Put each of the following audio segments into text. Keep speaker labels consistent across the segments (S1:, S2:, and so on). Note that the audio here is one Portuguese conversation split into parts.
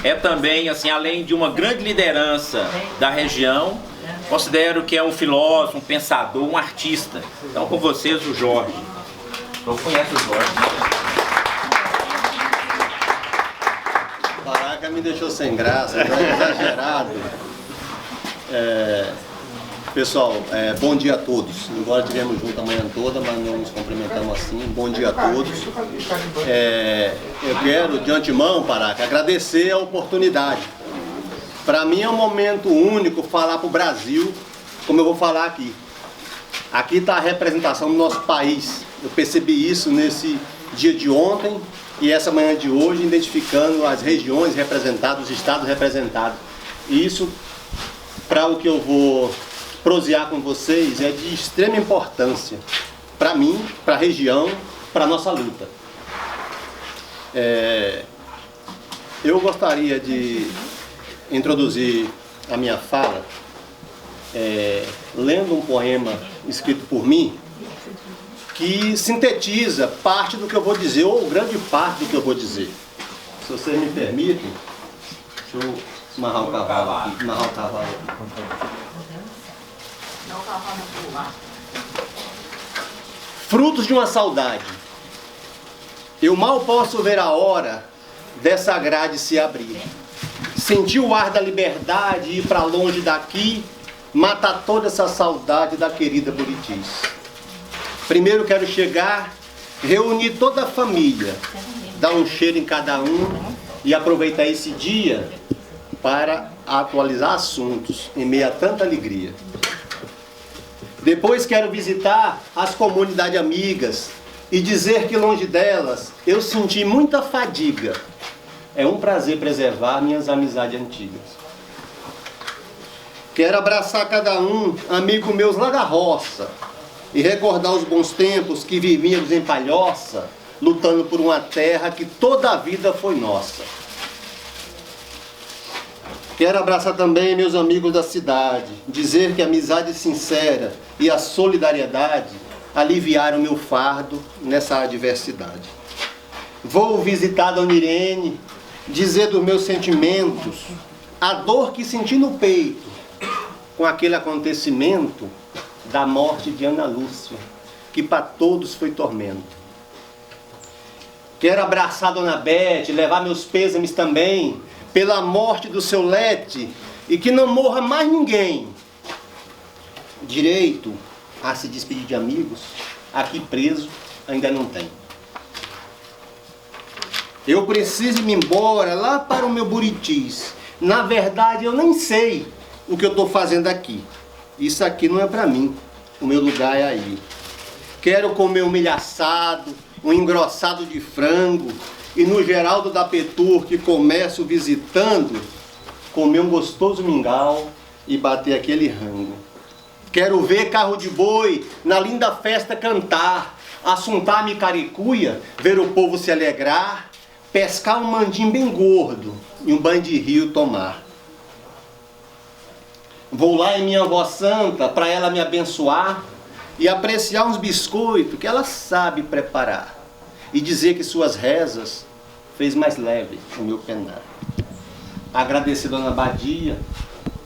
S1: É também, assim, além de uma grande liderança da região, considero que é um filósofo, um pensador, um artista. Então, com vocês, o Jorge. Não conhece o Jorge?
S2: Caraca, me deixou sem graça, exagerado. Pessoal, bom dia a todos. Embora estivemos juntos a manhã toda, mas não nos cumprimentamos assim. Bom dia a todos. Eu quero, de antemão, Paraca, agradecer a oportunidade. Para mim é um momento único falar para o Brasil, como eu vou falar aqui. Aqui está a representação do nosso país. Eu percebi isso nesse dia de ontem e essa manhã de hoje, identificando as regiões representadas, os estados representados. E isso, para o que eu vou prosear com vocês, é de extrema importância para mim, para a região, para a nossa luta. Eu gostaria de introduzir a minha fala lendo um poema escrito por mim que sintetiza parte do que eu vou dizer, ou grande parte do que eu vou dizer. Se vocês me permitem, deixa eu amarrar o cavalo aqui. Frutos de uma saudade. Eu mal posso ver a hora dessa grade se abrir. Sentir o ar da liberdade e ir para longe daqui, matar toda essa saudade da querida Buritis. Primeiro quero chegar, reunir toda a família, dar um cheiro em cada um e aproveitar esse dia para atualizar assuntos em meio a tanta alegria. Depois quero visitar as comunidades amigas e dizer que longe delas eu senti muita fadiga. É um prazer preservar minhas amizades antigas. Quero abraçar cada um, amigo meus lá da roça, e recordar os bons tempos que vivíamos em Palhoça, lutando por uma terra que toda a vida foi nossa. Quero abraçar também meus amigos da cidade, dizer que a amizade sincera e a solidariedade aliviaram meu fardo nessa adversidade. Vou visitar Dona Irene, dizer dos meus sentimentos, a dor que senti no peito com aquele acontecimento da morte de Ana Lúcia, que para todos foi tormento. Quero abraçar Dona Bete, levar meus pêsames também pela morte do seu Lete, e que não morra mais ninguém. Direito a se despedir de amigos, aqui preso ainda não tem. Eu preciso ir embora lá para o meu Buritis. Na verdade eu nem sei o que eu estou fazendo aqui. Isso aqui não é para mim, o meu lugar é aí. Quero comer um milho assado, um engrossado de frango, e no Geraldo da Petur, que começo visitando, comer um gostoso mingau e bater aquele rango. Quero ver carro de boi na linda festa cantar, assuntar Micaricuia, ver o povo se alegrar, pescar um mandim bem gordo e um banho de rio tomar. Vou lá em minha avó santa para ela me abençoar e apreciar uns biscoitos que ela sabe preparar. E dizer que suas rezas fez mais leve o meu penar. Agradecer Dona Badia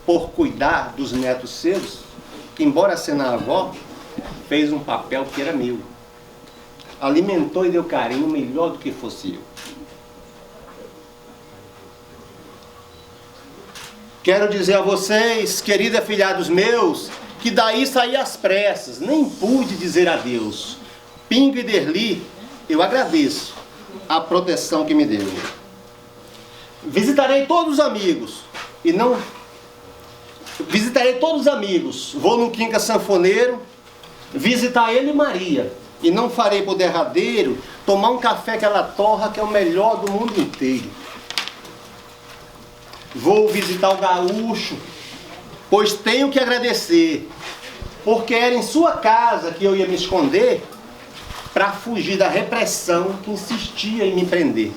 S2: por cuidar dos netos seus, que embora sendo a avó, fez um papel que era meu. Alimentou e deu carinho melhor do que fosse eu. Quero dizer a vocês, queridos afilhados meus, que daí saí às pressas, nem pude dizer adeus. Pingo e Derli, eu agradeço a proteção que me deu. Visitarei todos os amigos, vou no Quinca Sanfoneiro, visitar ele e Maria, e não farei por derradeiro tomar um café que ela torra, que é o melhor do mundo inteiro. Vou visitar o gaúcho, pois tenho que agradecer, porque era em sua casa que eu ia me esconder para fugir da repressão que insistia em me prender.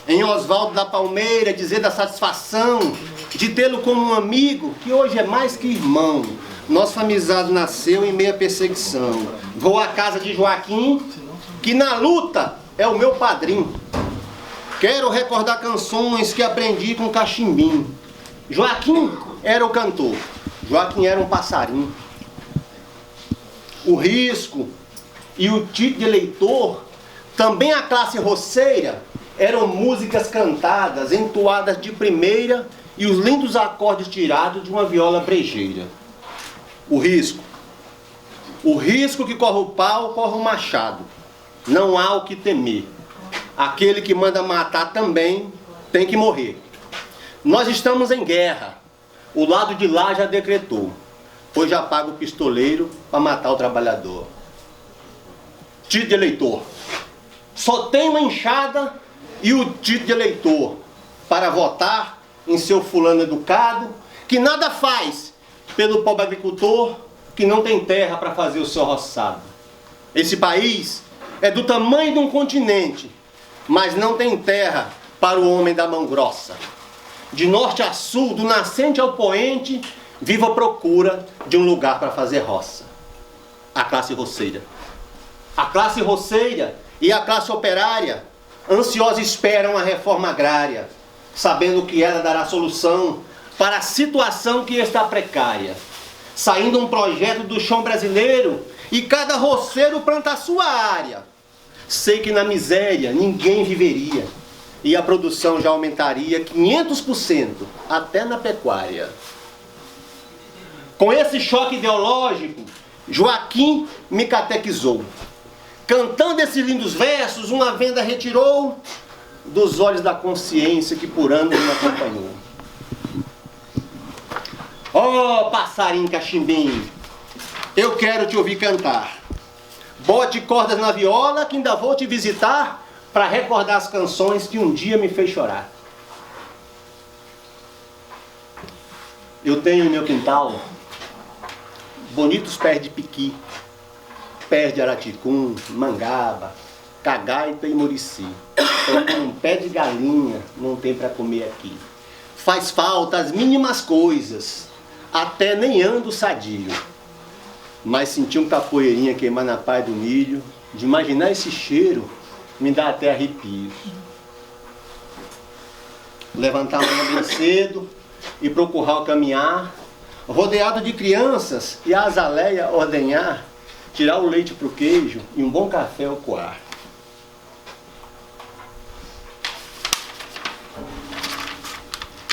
S2: Em Oswaldo da Palmeira, dizer da satisfação de tê-lo como um amigo, que hoje é mais que irmão. Nossa amizade nasceu em meia perseguição. Vou à casa de Joaquim, que na luta é o meu padrinho. Quero recordar canções que aprendi com Cachimbim. Joaquim era o cantor, Joaquim era um passarinho. O Risco e o Tito de Eleitor, também a classe roceira, eram músicas cantadas, entoadas de primeira e os lindos acordes tirados de uma viola brejeira. O Risco que corre o pau, corre o machado. Não há o que temer. Aquele que manda matar também tem que morrer. Nós estamos em guerra. O lado de lá já decretou, pois já paga o pistoleiro para matar o trabalhador. Tito de Eleitor. Só tem uma enxada e o Tito de Eleitor para votar em seu fulano educado, que nada faz pelo pobre agricultor que não tem terra para fazer o seu roçado. Esse país é do tamanho de um continente, mas não tem terra para o homem da mão grossa. De norte a sul, do nascente ao poente, vivo à procura de um lugar para fazer roça. A classe roceira. A classe roceira e a classe operária, ansiosa esperam a reforma agrária, sabendo que ela dará solução para a situação que está precária. Saindo um projeto do chão brasileiro e cada roceiro planta a sua área. Sei que na miséria ninguém viveria e a produção já aumentaria 500%, até na pecuária. Com esse choque ideológico, Joaquim me catequizou. Cantando esses lindos versos, uma venda retirou dos olhos da consciência que por anos me acompanhou. Oh, passarinho cachimbim, eu quero te ouvir cantar. Bote cordas na viola que ainda vou te visitar para recordar as canções que um dia me fez chorar. Eu tenho no meu quintal bonitos pés de piqui, pés de araticum, mangaba, cagaita e murici. Um pé de galinha não tem para comer aqui. Faz falta as mínimas coisas, até nem ando sadio. Mas sentir um capoeirinha queimar na palha do milho, de imaginar esse cheiro, me dá até arrepios. Levantar amanhã bem cedo e procurar o caminhar, rodeado de crianças e a azaleia ordenhar, tirar o leite pro queijo e um bom café ao coar.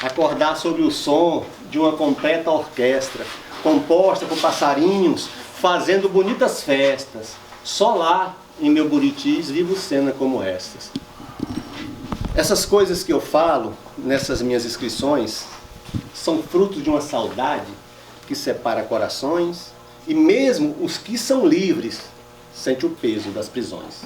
S2: Acordar sobre o som de uma completa orquestra, composta por passarinhos, fazendo bonitas festas. Só lá, em meu Buritis, vivo cena como estas. Essas coisas que eu falo nessas minhas inscrições são frutos de uma saudade que separa corações e mesmo os que são livres sentem o peso das prisões.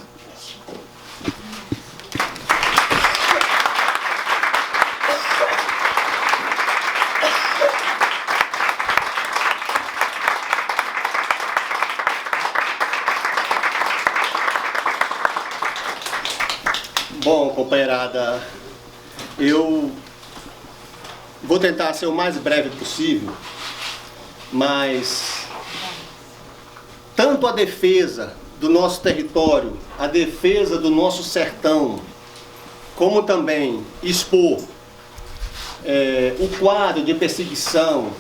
S2: Bom, companheirada, eu vou tentar ser o mais breve possível, mas tanto a defesa do nosso território, a defesa do nosso sertão, como também expor o quadro de perseguição,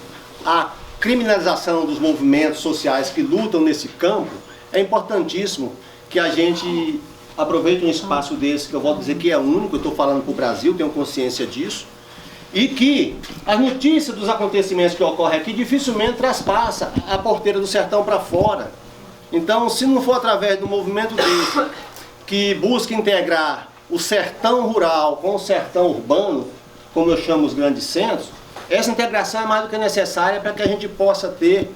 S2: a criminalização dos movimentos sociais que lutam nesse campo, é importantíssimo que a gente aproveite um espaço desse, que eu vou dizer que é único, eu estou falando para o Brasil, tenho consciência disso, e que as notícias dos acontecimentos que ocorrem aqui dificilmente traspassa a porteira do sertão para fora. Então, se não for através do movimento desse, que busca integrar o sertão rural com o sertão urbano, como eu chamo os grandes centros, essa integração é mais do que necessária para que a gente possa ter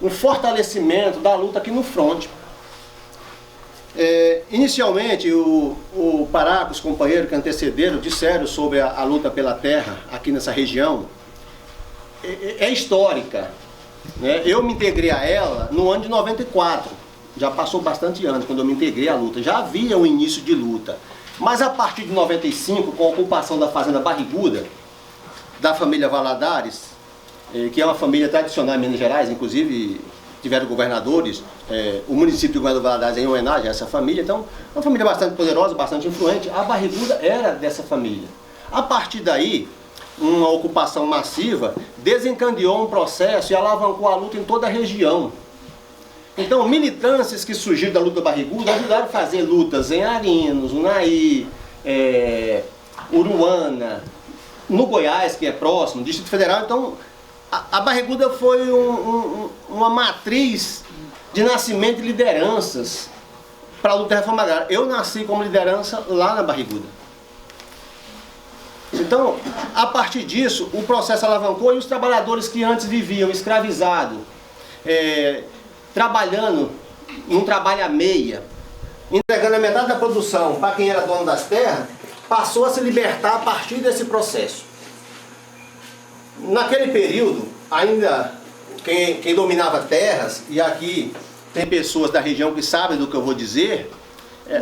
S2: um fortalecimento da luta aqui no fronte. Inicialmente, o Pará, os companheiros que antecederam, disseram sobre a luta pela terra aqui nessa região. É histórica, né? Eu me integrei a ela no ano de 94, já passou bastante anos quando eu me integrei à luta, já havia um início de luta. Mas a partir de 95, com a ocupação da fazenda Barriguda, da família Valadares, que é uma família tradicional em Minas Gerais, inclusive tiveram governadores, o município de Governador Valadares em homenagem a essa família. Então, uma família bastante poderosa, bastante influente. A Barriguda era dessa família. A partir daí, uma ocupação massiva desencadeou um processo e alavancou a luta em toda a região. Então, militâncias que surgiram da luta Barriguda ajudaram a fazer lutas em Arinos, Unaí, Uruana, no Goiás, que é próximo, Distrito Federal. Então, a Barriguda foi uma matriz de nascimento de lideranças para a luta da reforma agrária. Eu nasci como liderança lá na Barriguda. Então, a partir disso, o processo alavancou e os trabalhadores que antes viviam escravizados, trabalhando num trabalho a meia, entregando a metade da produção para quem era dono das terras, passou a se libertar a partir desse processo. Naquele período, ainda quem dominava terras, e aqui tem pessoas da região que sabem do que eu vou dizer,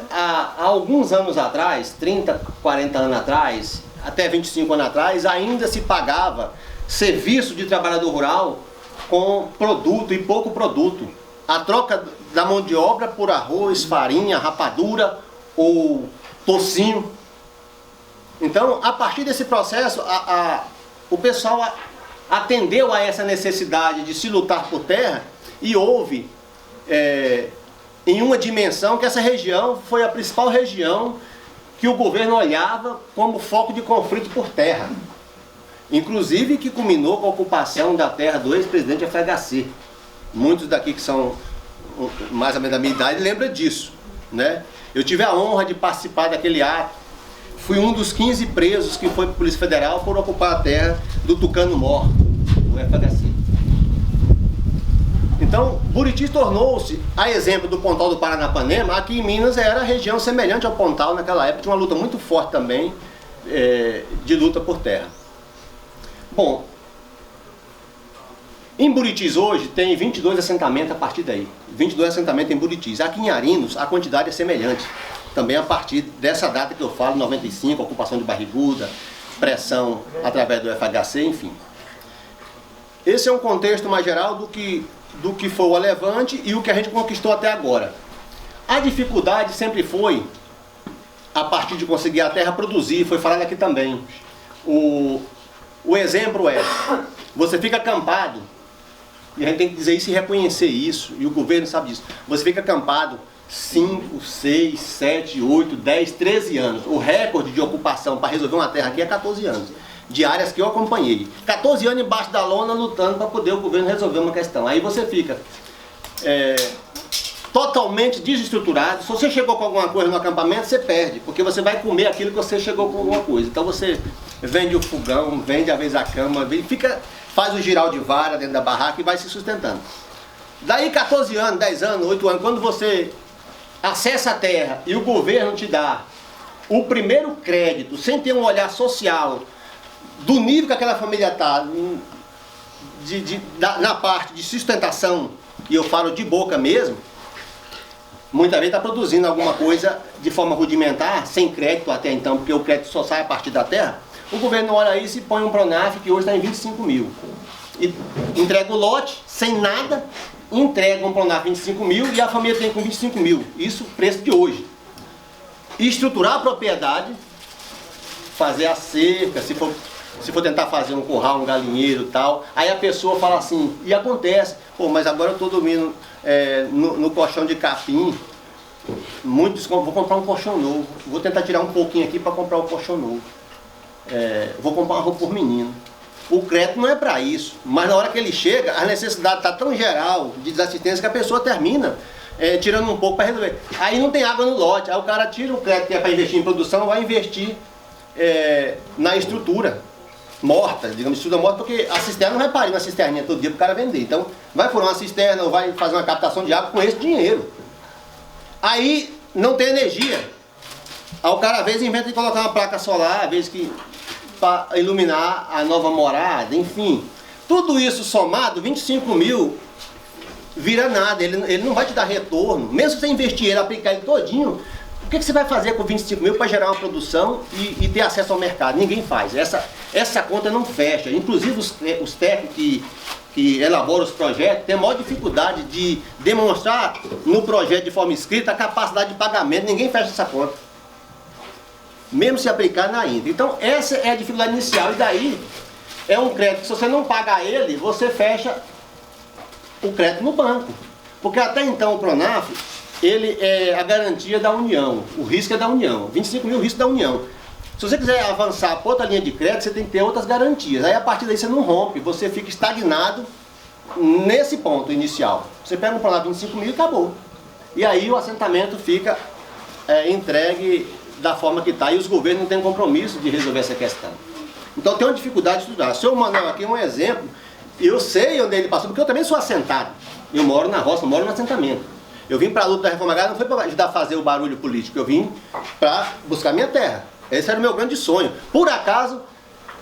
S2: há alguns anos atrás, 30, 40 anos atrás, até 25 anos atrás, ainda se pagava serviço de trabalhador rural com produto e pouco produto. A troca da mão de obra por arroz, farinha, rapadura ou tocinho. Então, a partir desse processo, o pessoal atendeu a essa necessidade de se lutar por terra e houve, em uma dimensão, que essa região foi a principal região que o governo olhava como foco de conflito por terra. Inclusive que culminou com a ocupação da terra do ex-presidente FHC. Muitos daqui que são mais ou menos da minha idade lembram disso, né? Eu tive a honra de participar daquele ato. Fui um dos 15 presos que foi para a Polícia Federal por ocupar a terra do Tucano Mor, o FHC. Então, Buriti tornou-se, a exemplo do Pontal do Paranapanema, aqui em Minas era a região semelhante ao Pontal naquela época, tinha uma luta muito forte também, de luta por terra. Bom, em Buritis hoje tem 22 assentamentos a partir daí, 22 assentamentos em Buritis. Aqui em Arinos a quantidade é semelhante, também a partir dessa data que eu falo, 95, ocupação de Barriguda, pressão através do FHC, enfim. Esse é um contexto mais geral do que foi o Levante e o que a gente conquistou até agora. A dificuldade sempre foi, a partir de conseguir a terra produzir, foi falado aqui também. O exemplo é, você fica acampado, e a gente tem que dizer isso e reconhecer isso, e o governo sabe disso. Você fica acampado 5, 6, 7, 8, 10, 13 anos. O recorde de ocupação para resolver uma terra aqui é 14 anos. De áreas que eu acompanhei. 14 anos embaixo da lona lutando para poder o governo resolver uma questão. Aí você fica totalmente desestruturado. Se você chegou com alguma coisa no acampamento, você perde. Porque você vai comer aquilo que você chegou com alguma coisa. Então você vende o fogão, vende às vezes a cama, faz o giral de vara dentro da barraca e vai se sustentando. Daí 14 anos, 10 anos, 8 anos, quando você acessa a terra e o governo te dá o primeiro crédito, sem ter um olhar social, do nível que aquela família está, na parte de sustentação, e eu falo de boca mesmo, muitas vezes está produzindo alguma coisa de forma rudimentar, sem crédito até então, porque o crédito só sai a partir da terra. O governo olha isso e põe um Pronaf que hoje está em 25 mil. E entrega o lote sem nada, entrega um Pronaf 25 mil e a família tem com 25 mil. Isso preço de hoje. E estruturar a propriedade, fazer a cerca, se for tentar fazer um curral, um galinheiro e tal, aí a pessoa fala assim, e acontece, pô, mas agora eu estou dormindo no colchão de capim, vou comprar um colchão novo, vou tentar tirar um pouquinho aqui para comprar um colchão novo. Vou comprar uma roupa por menino. O crédito não é para isso, mas na hora que ele chega, a necessidade está tão geral de desassistência que a pessoa termina tirando um pouco para resolver. Aí não tem água no lote, aí o cara tira o crédito que é para investir em produção, vai investir na estrutura morta, digamos, estrutura morta, porque a cisterna não vai parir na cisterninha todo dia para o cara vender. Então vai furar uma cisterna ou vai fazer uma captação de água com esse dinheiro. Aí não tem energia. Aí o cara às vezes inventa de colocar uma placa solar, às vezes para iluminar a nova morada, enfim. Tudo isso somado, 25 mil vira nada, ele não vai te dar retorno. Mesmo se você investir ele, aplicar ele todinho, o que você vai fazer com 25 mil para gerar uma produção e ter acesso ao mercado? Ninguém faz. Essa conta não fecha. Inclusive os técnicos que elabora os projetos, tem a maior dificuldade de demonstrar no projeto de forma escrita a capacidade de pagamento. Ninguém fecha essa conta, mesmo se aplicar na íntegra. Então essa é a dificuldade inicial, e daí é um crédito que, se você não pagar ele, você fecha o crédito no banco. Porque até então o Pronaf, ele é a garantia da União, o risco é da União, 25 mil risco da União. Se você quiser avançar para outra linha de crédito, você tem que ter outras garantias. Aí a partir daí você não rompe, você fica estagnado nesse ponto inicial. Você pega um Pronaf 25 mil e acabou. E aí o assentamento fica entregue da forma que está, e os governos não têm compromisso de resolver essa questão. Então tem uma dificuldade de estudar. O seu Manuel aqui é um exemplo, eu sei onde ele passou, porque eu também sou assentado. Eu moro na roça, eu moro no assentamento. Eu vim para a luta da reforma agrária, não foi para ajudar a fazer o barulho político, eu vim para buscar minha terra. Esse era o meu grande sonho. Por acaso,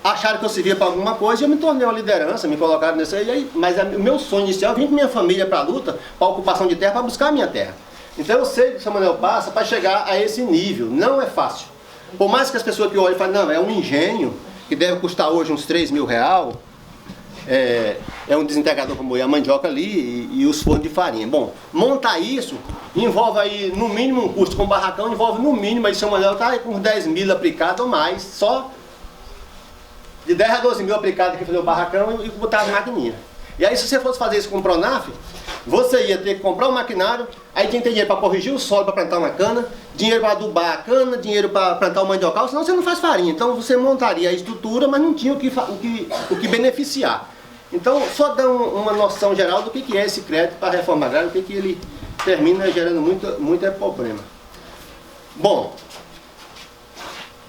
S2: acharam que eu servia para alguma coisa e eu me tornei uma liderança, me colocaram nesse aí. Mas o meu sonho inicial, eu vim com minha família para a luta, para a ocupação de terra, para buscar a minha terra. Então eu sei que o São Manuel passa para chegar a esse nível. Não é fácil. Por mais que as pessoas que olhem e falem, não, é um engenho que deve custar hoje uns 3 mil reais, é um desintegrador para moer a mandioca ali e os fornos de farinha. Bom, montar isso envolve aí no mínimo um custo com barracão, envolve no mínimo aí, São Manuel está com 10 mil aplicados ou mais, só de 10 a 12 mil aplicados aqui fazer o barracão e botar as maquininhas. E aí se você fosse fazer isso com o Pronaf, você ia ter que comprar um maquinário, aí tinha que ter dinheiro para corrigir o solo para plantar uma cana, dinheiro para adubar a cana, dinheiro para plantar o mandiocal, senão você não faz farinha. Então você montaria a estrutura, mas não tinha o que beneficiar. Então, só dá uma noção geral do que é esse crédito para a reforma agrária, o que ele termina gerando muito problema. Bom,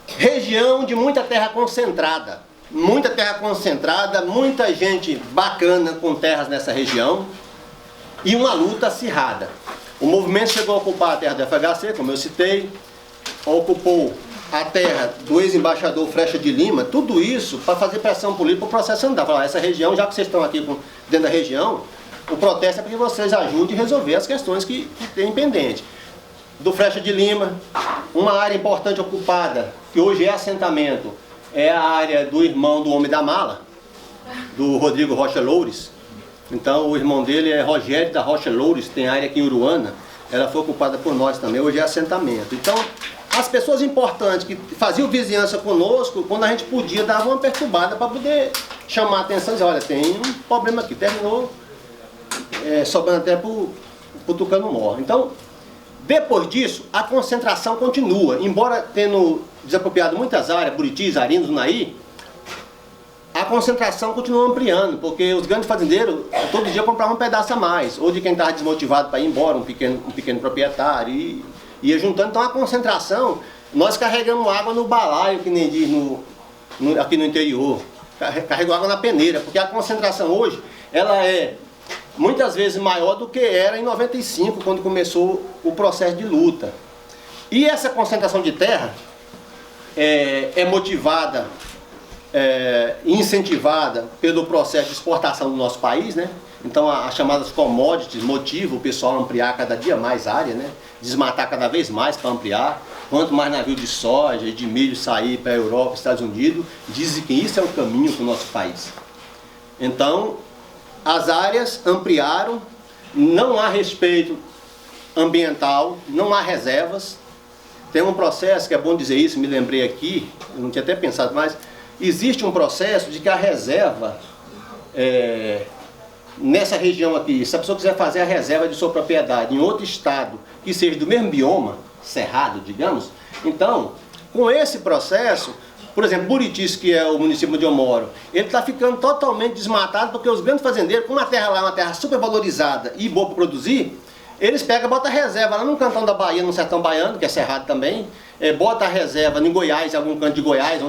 S2: região de muita terra concentrada, muita gente bacana com terras nessa região e uma luta acirrada. O movimento chegou a ocupar a terra do FHC, como eu citei, ocupou a terra do ex-embaixador Frecha de Lima, tudo isso para fazer pressão política para o processo andar. Falar, essa região, já que vocês estão aqui dentro da região, o protesto é para que vocês ajudem a resolver as questões que tem pendente. Do Frecha de Lima, uma área importante ocupada, que hoje é assentamento, é a área do irmão do Homem da Mala, do Rodrigo Rocha Loures. Então o irmão dele é Rogério da Rocha Loures, tem área aqui em Uruana, ela foi ocupada por nós também, hoje é assentamento. Então, as pessoas importantes que faziam vizinhança conosco, quando a gente podia, davam uma perturbada para poder chamar a atenção e dizer, olha, tem um problema aqui, terminou sobrando até para o Tucano Mor. Então, depois disso, a concentração continua, embora tendo desapropriado muitas áreas, Buritis, Arinos, Unaí, a concentração continua ampliando, porque os grandes fazendeiros, todo dia compravam um pedaço a mais, ou de quem estava desmotivado para ir embora, um pequeno proprietário, e ia juntando. Então a concentração, nós carregamos água no balaio, que nem diz aqui no interior, carregamos água na peneira, porque a concentração hoje, ela é muitas vezes maior do que era em 95, quando começou o processo de luta. E essa concentração de terra é motivada e incentivada pelo processo de exportação do nosso país, né? Então as chamadas commodities motivam o pessoal a ampliar cada dia mais área, né? Desmatar cada vez mais para ampliar. Quanto mais navio de soja e de milho sair para a Europa, Estados Unidos, dizem que isso é o caminho para o nosso país. Então, as áreas ampliaram, não há respeito ambiental, não há reservas. Tem um processo, que é bom dizer isso, me lembrei aqui, eu não tinha até pensado mais, existe um processo de que a reserva, nessa região aqui, se a pessoa quiser fazer a reserva de sua propriedade em outro estado, que seja do mesmo bioma, cerrado, digamos, então, com esse processo, por exemplo, Buritis, que é o município onde eu moro, ele está ficando totalmente desmatado, porque os grandes fazendeiros, como a terra lá é uma terra super valorizada e boa para produzir, eles pegam e botam a reserva lá no cantão da Bahia, no sertão baiano, que é cerrado também, bota a reserva em Goiás, em algum canto de Goiás,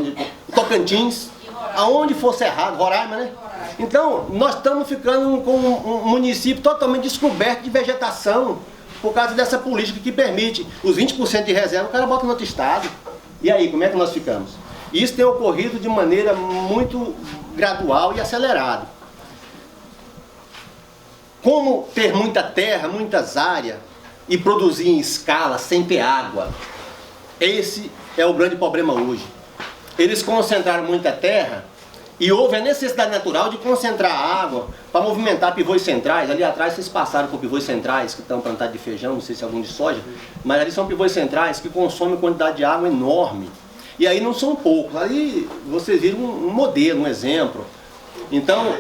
S2: Tocantins, aonde for cerrado, Roraima, né? Então, nós estamos ficando com um município totalmente descoberto de vegetação, por causa dessa política que permite os 20% de reserva, o cara bota no outro estado. E aí, como é que nós ficamos? Isso tem ocorrido de maneira muito gradual e acelerada. Como ter muita terra, muitas áreas e produzir em escala sem ter água? Esse é o grande problema hoje. Eles concentraram muita terra E houve a necessidade natural de concentrar a água para movimentar pivôs centrais. Ali atrás vocês passaram por pivôs centrais que estão plantados de feijão, não sei se é algum de soja, mas ali são pivôs centrais que consomem quantidade de água enorme. E aí não são poucos, aí vocês viram um modelo, um exemplo. Então,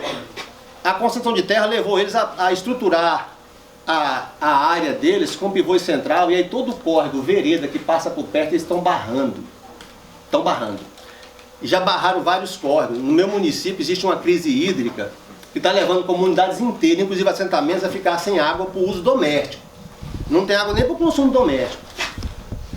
S2: a concentração de terra levou eles a estruturar a área deles com pivôs central, e aí todo o córrego, vereda que passa por perto, eles estão barrando. Estão barrando. E já barraram vários córregos. No meu município existe uma crise hídrica que está levando comunidades inteiras, inclusive assentamentos, a ficar sem água para o uso doméstico. Não tem água nem para o consumo doméstico.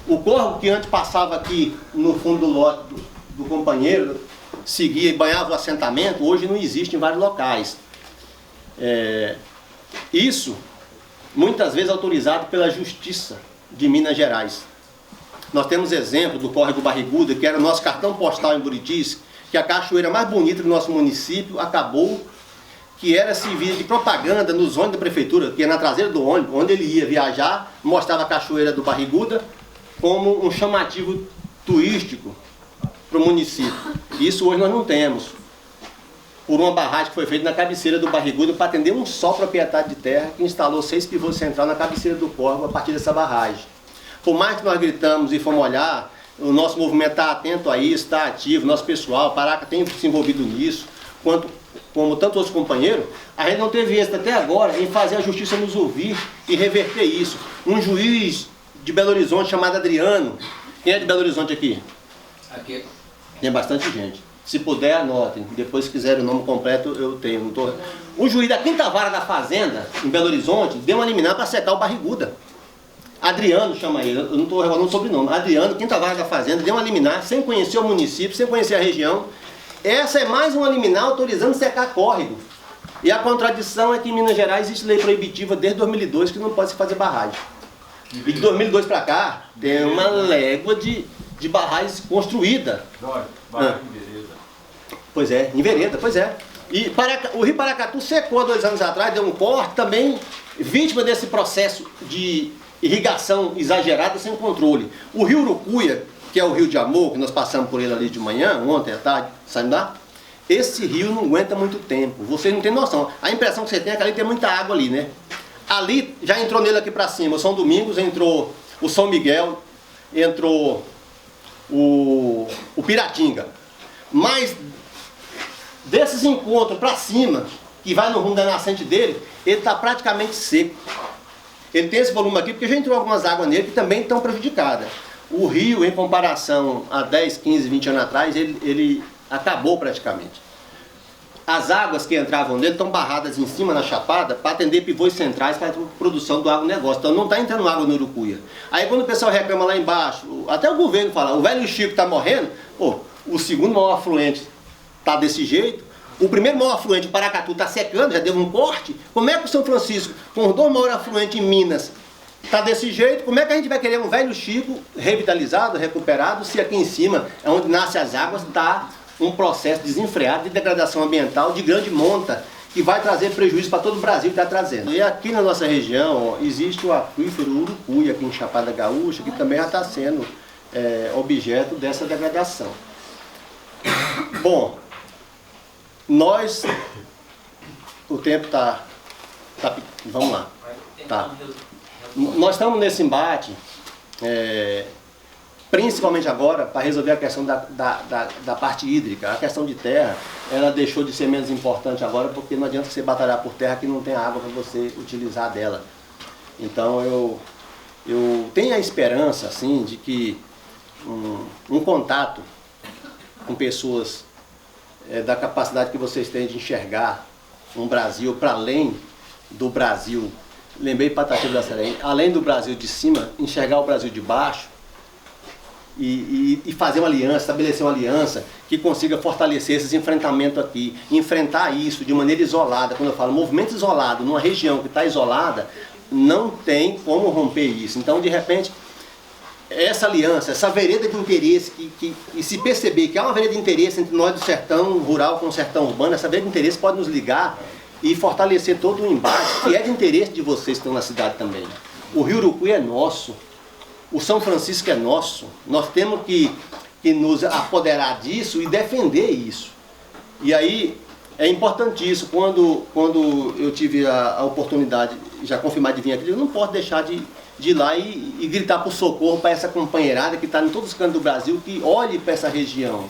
S2: O córrego que antes passava aqui no fundo do lote do companheiro, seguia e banhava o assentamento, hoje não existe em vários locais. Isso, muitas vezes, autorizado pela Justiça de Minas Gerais. Nós temos exemplo do córrego Barriguda, que era o nosso cartão postal em Buritis, que a cachoeira mais bonita do nosso município acabou, que era servir de propaganda nos ônibus da prefeitura, que era na traseira do ônibus, onde ele ia viajar, mostrava a cachoeira do Barriguda como um chamativo turístico para o município. Isso hoje nós não temos, por uma barragem que foi feita na cabeceira do Barriguda para atender um só proprietário de terra, que instalou 6 pivôs centrais na cabeceira do córrego a partir dessa barragem. Por mais que nós gritamos e fomos olhar, o nosso movimento está atento a isso, está ativo, nosso pessoal, Paraca tem se envolvido nisso, como tantos outros companheiros, a gente não teve êxito até agora em fazer a justiça nos ouvir e reverter isso. Um juiz de Belo Horizonte chamado Adriano, quem é de Belo Horizonte aqui? Aqui. Tem bastante gente. Se puder, anotem. Depois, se quiser o nome completo, eu tenho. Não tô... O juiz da 5ª Vara da Fazenda, em Belo Horizonte, deu uma liminar para secar o Barriguda. Adriano chama ele, eu não estou revelando o sobrenome. Adriano, 5ª Vara da Fazenda, deu uma liminar sem conhecer o município, sem conhecer a região. Essa é mais uma liminar autorizando secar córrego. E a contradição é que em Minas Gerais existe lei proibitiva desde 2002 que não pode se fazer barragem. E de 2002 para cá, tem uma légua de barragem construída.
S3: Barragem em vereda.
S2: Pois é, em vereda, pois é. E o Rio Paracatu secou há 2 anos atrás, deu um corte, também vítima desse processo de irrigação exagerada sem controle. O Rio Urucuia, que é o rio de amor, que nós passamos por ele ali de manhã, ontem à tarde, saindo lá, esse rio não aguenta muito tempo. Vocês não têm noção. A impressão que você tem é que ali tem muita água ali, né? Ali, já entrou nele aqui para cima, o São Domingos, entrou o São Miguel, entrou o Piratinga. Mas desses encontros para cima, que vai no rumo da nascente dele, ele está praticamente seco. Ele tem esse volume aqui porque já entrou algumas águas nele que também estão prejudicadas. O rio, em comparação a 10, 15, 20 anos atrás, ele acabou praticamente. As águas que entravam nele estão barradas em cima na chapada para atender pivôs centrais para a produção do agronegócio. Então não está entrando água no Urucuia. Aí quando o pessoal reclama lá embaixo, até o governo fala, o velho Chico está morrendo, pô, o segundo maior afluente está desse jeito, o primeiro maior afluente, o Paracatu, está secando, já deu um corte. Como é que o São Francisco, com os 2 maiores afluentes em Minas, está desse jeito? Como é que a gente vai querer um velho Chico revitalizado, recuperado, se aqui em cima, é onde nascem as águas, está um processo desenfreado de degradação ambiental de grande monta, que vai trazer prejuízo para todo o Brasil que está trazendo. E aqui na nossa região, ó, existe o aquífero Urucuia, aqui em Chapada Gaúcha, que também já está sendo objeto dessa degradação. Bom, o tempo está vamos lá. Tá. Nós estamos nesse embate, principalmente agora, para resolver a questão da parte hídrica. A questão de terra, ela deixou de ser menos importante agora, porque não adianta você batalhar por terra que não tem água para você utilizar dela. Então eu tenho a esperança, assim, de que um contato com pessoas da capacidade que vocês têm de enxergar um Brasil para além do Brasil, lembrei Patativa da Serra, além do Brasil de cima, enxergar o Brasil de baixo e fazer uma aliança, estabelecer uma aliança que consiga fortalecer esses enfrentamentos aqui, enfrentar isso de maneira isolada. Quando eu falo movimento isolado, numa região que está isolada, não tem como romper isso. Então, de repente, essa aliança, essa vereda de interesse, e se perceber que há uma vereda de interesse entre nós do sertão rural com o sertão urbano, essa vereda de interesse pode nos ligar e fortalecer todo o embate, que é de interesse de vocês que estão na cidade também. O Rio Urucuia é nosso, o São Francisco é nosso, nós temos que nos apoderar disso e defender isso. E aí é importantíssimo, quando eu tive a oportunidade, já confirmado de vir aqui, eu não posso deixar de ir lá e gritar por socorro para essa companheirada que está em todos os cantos do Brasil, que olhe para essa região,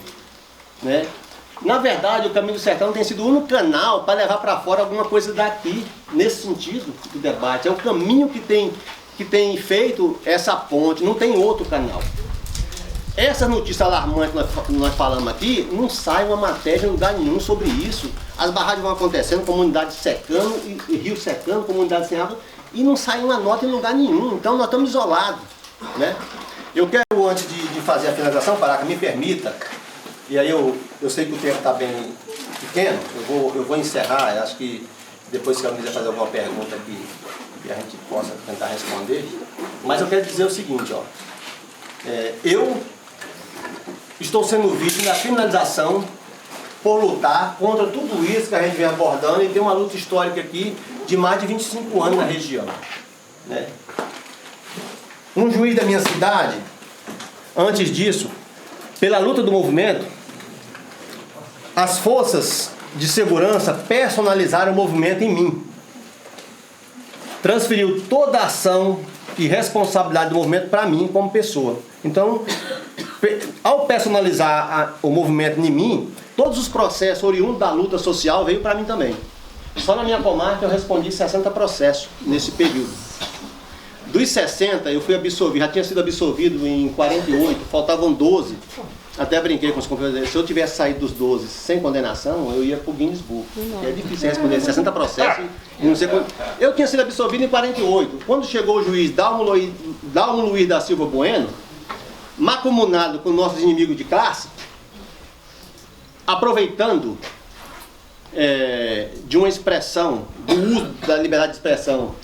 S2: né? Na verdade, o Caminho do Sertão tem sido o único canal para levar para fora alguma coisa daqui, nesse sentido do debate. É o caminho que tem feito essa ponte, não tem outro canal. Essa notícia alarmante que nós falamos aqui, não sai uma matéria em lugar nenhum sobre isso. As barragens vão acontecendo, comunidades secando, e rios secando, comunidades sem água, e não sai uma nota em lugar nenhum. Então nós estamos isolados, né? Eu quero, antes de fazer a finalização, Paraca, me permita, e aí eu sei que o tempo está bem pequeno, eu vou encerrar, eu acho que depois se alguém quiser fazer alguma pergunta que a gente possa tentar responder, mas eu quero dizer o seguinte, ó, eu estou sendo vítima da criminalização por lutar contra tudo isso que a gente vem abordando e tem uma luta histórica aqui de mais de 25 anos na região, né? Um juiz da minha cidade, antes disso, pela luta do movimento, as forças de segurança personalizaram o movimento em mim. Transferiu toda a ação e responsabilidade do movimento para mim como pessoa. Então, ao personalizar o movimento em mim, todos os processos oriundos da luta social veio para mim também. Só na minha comarca eu respondi 60 processos nesse período. Dos 60 eu fui absolvido, já tinha sido absolvido em 48, faltavam 12. Até brinquei com os companheiros, se eu tivesse saído dos 12 sem condenação, eu ia para o Guinness Book. É difícil responder 60 processos e não sei quando. Eu tinha sido absolvido em 48. Quando chegou o juiz Dalmo Luiz da Silva Bueno, macumunado com nossos inimigos de classe, aproveitando de uma expressão, do uso da liberdade de expressão,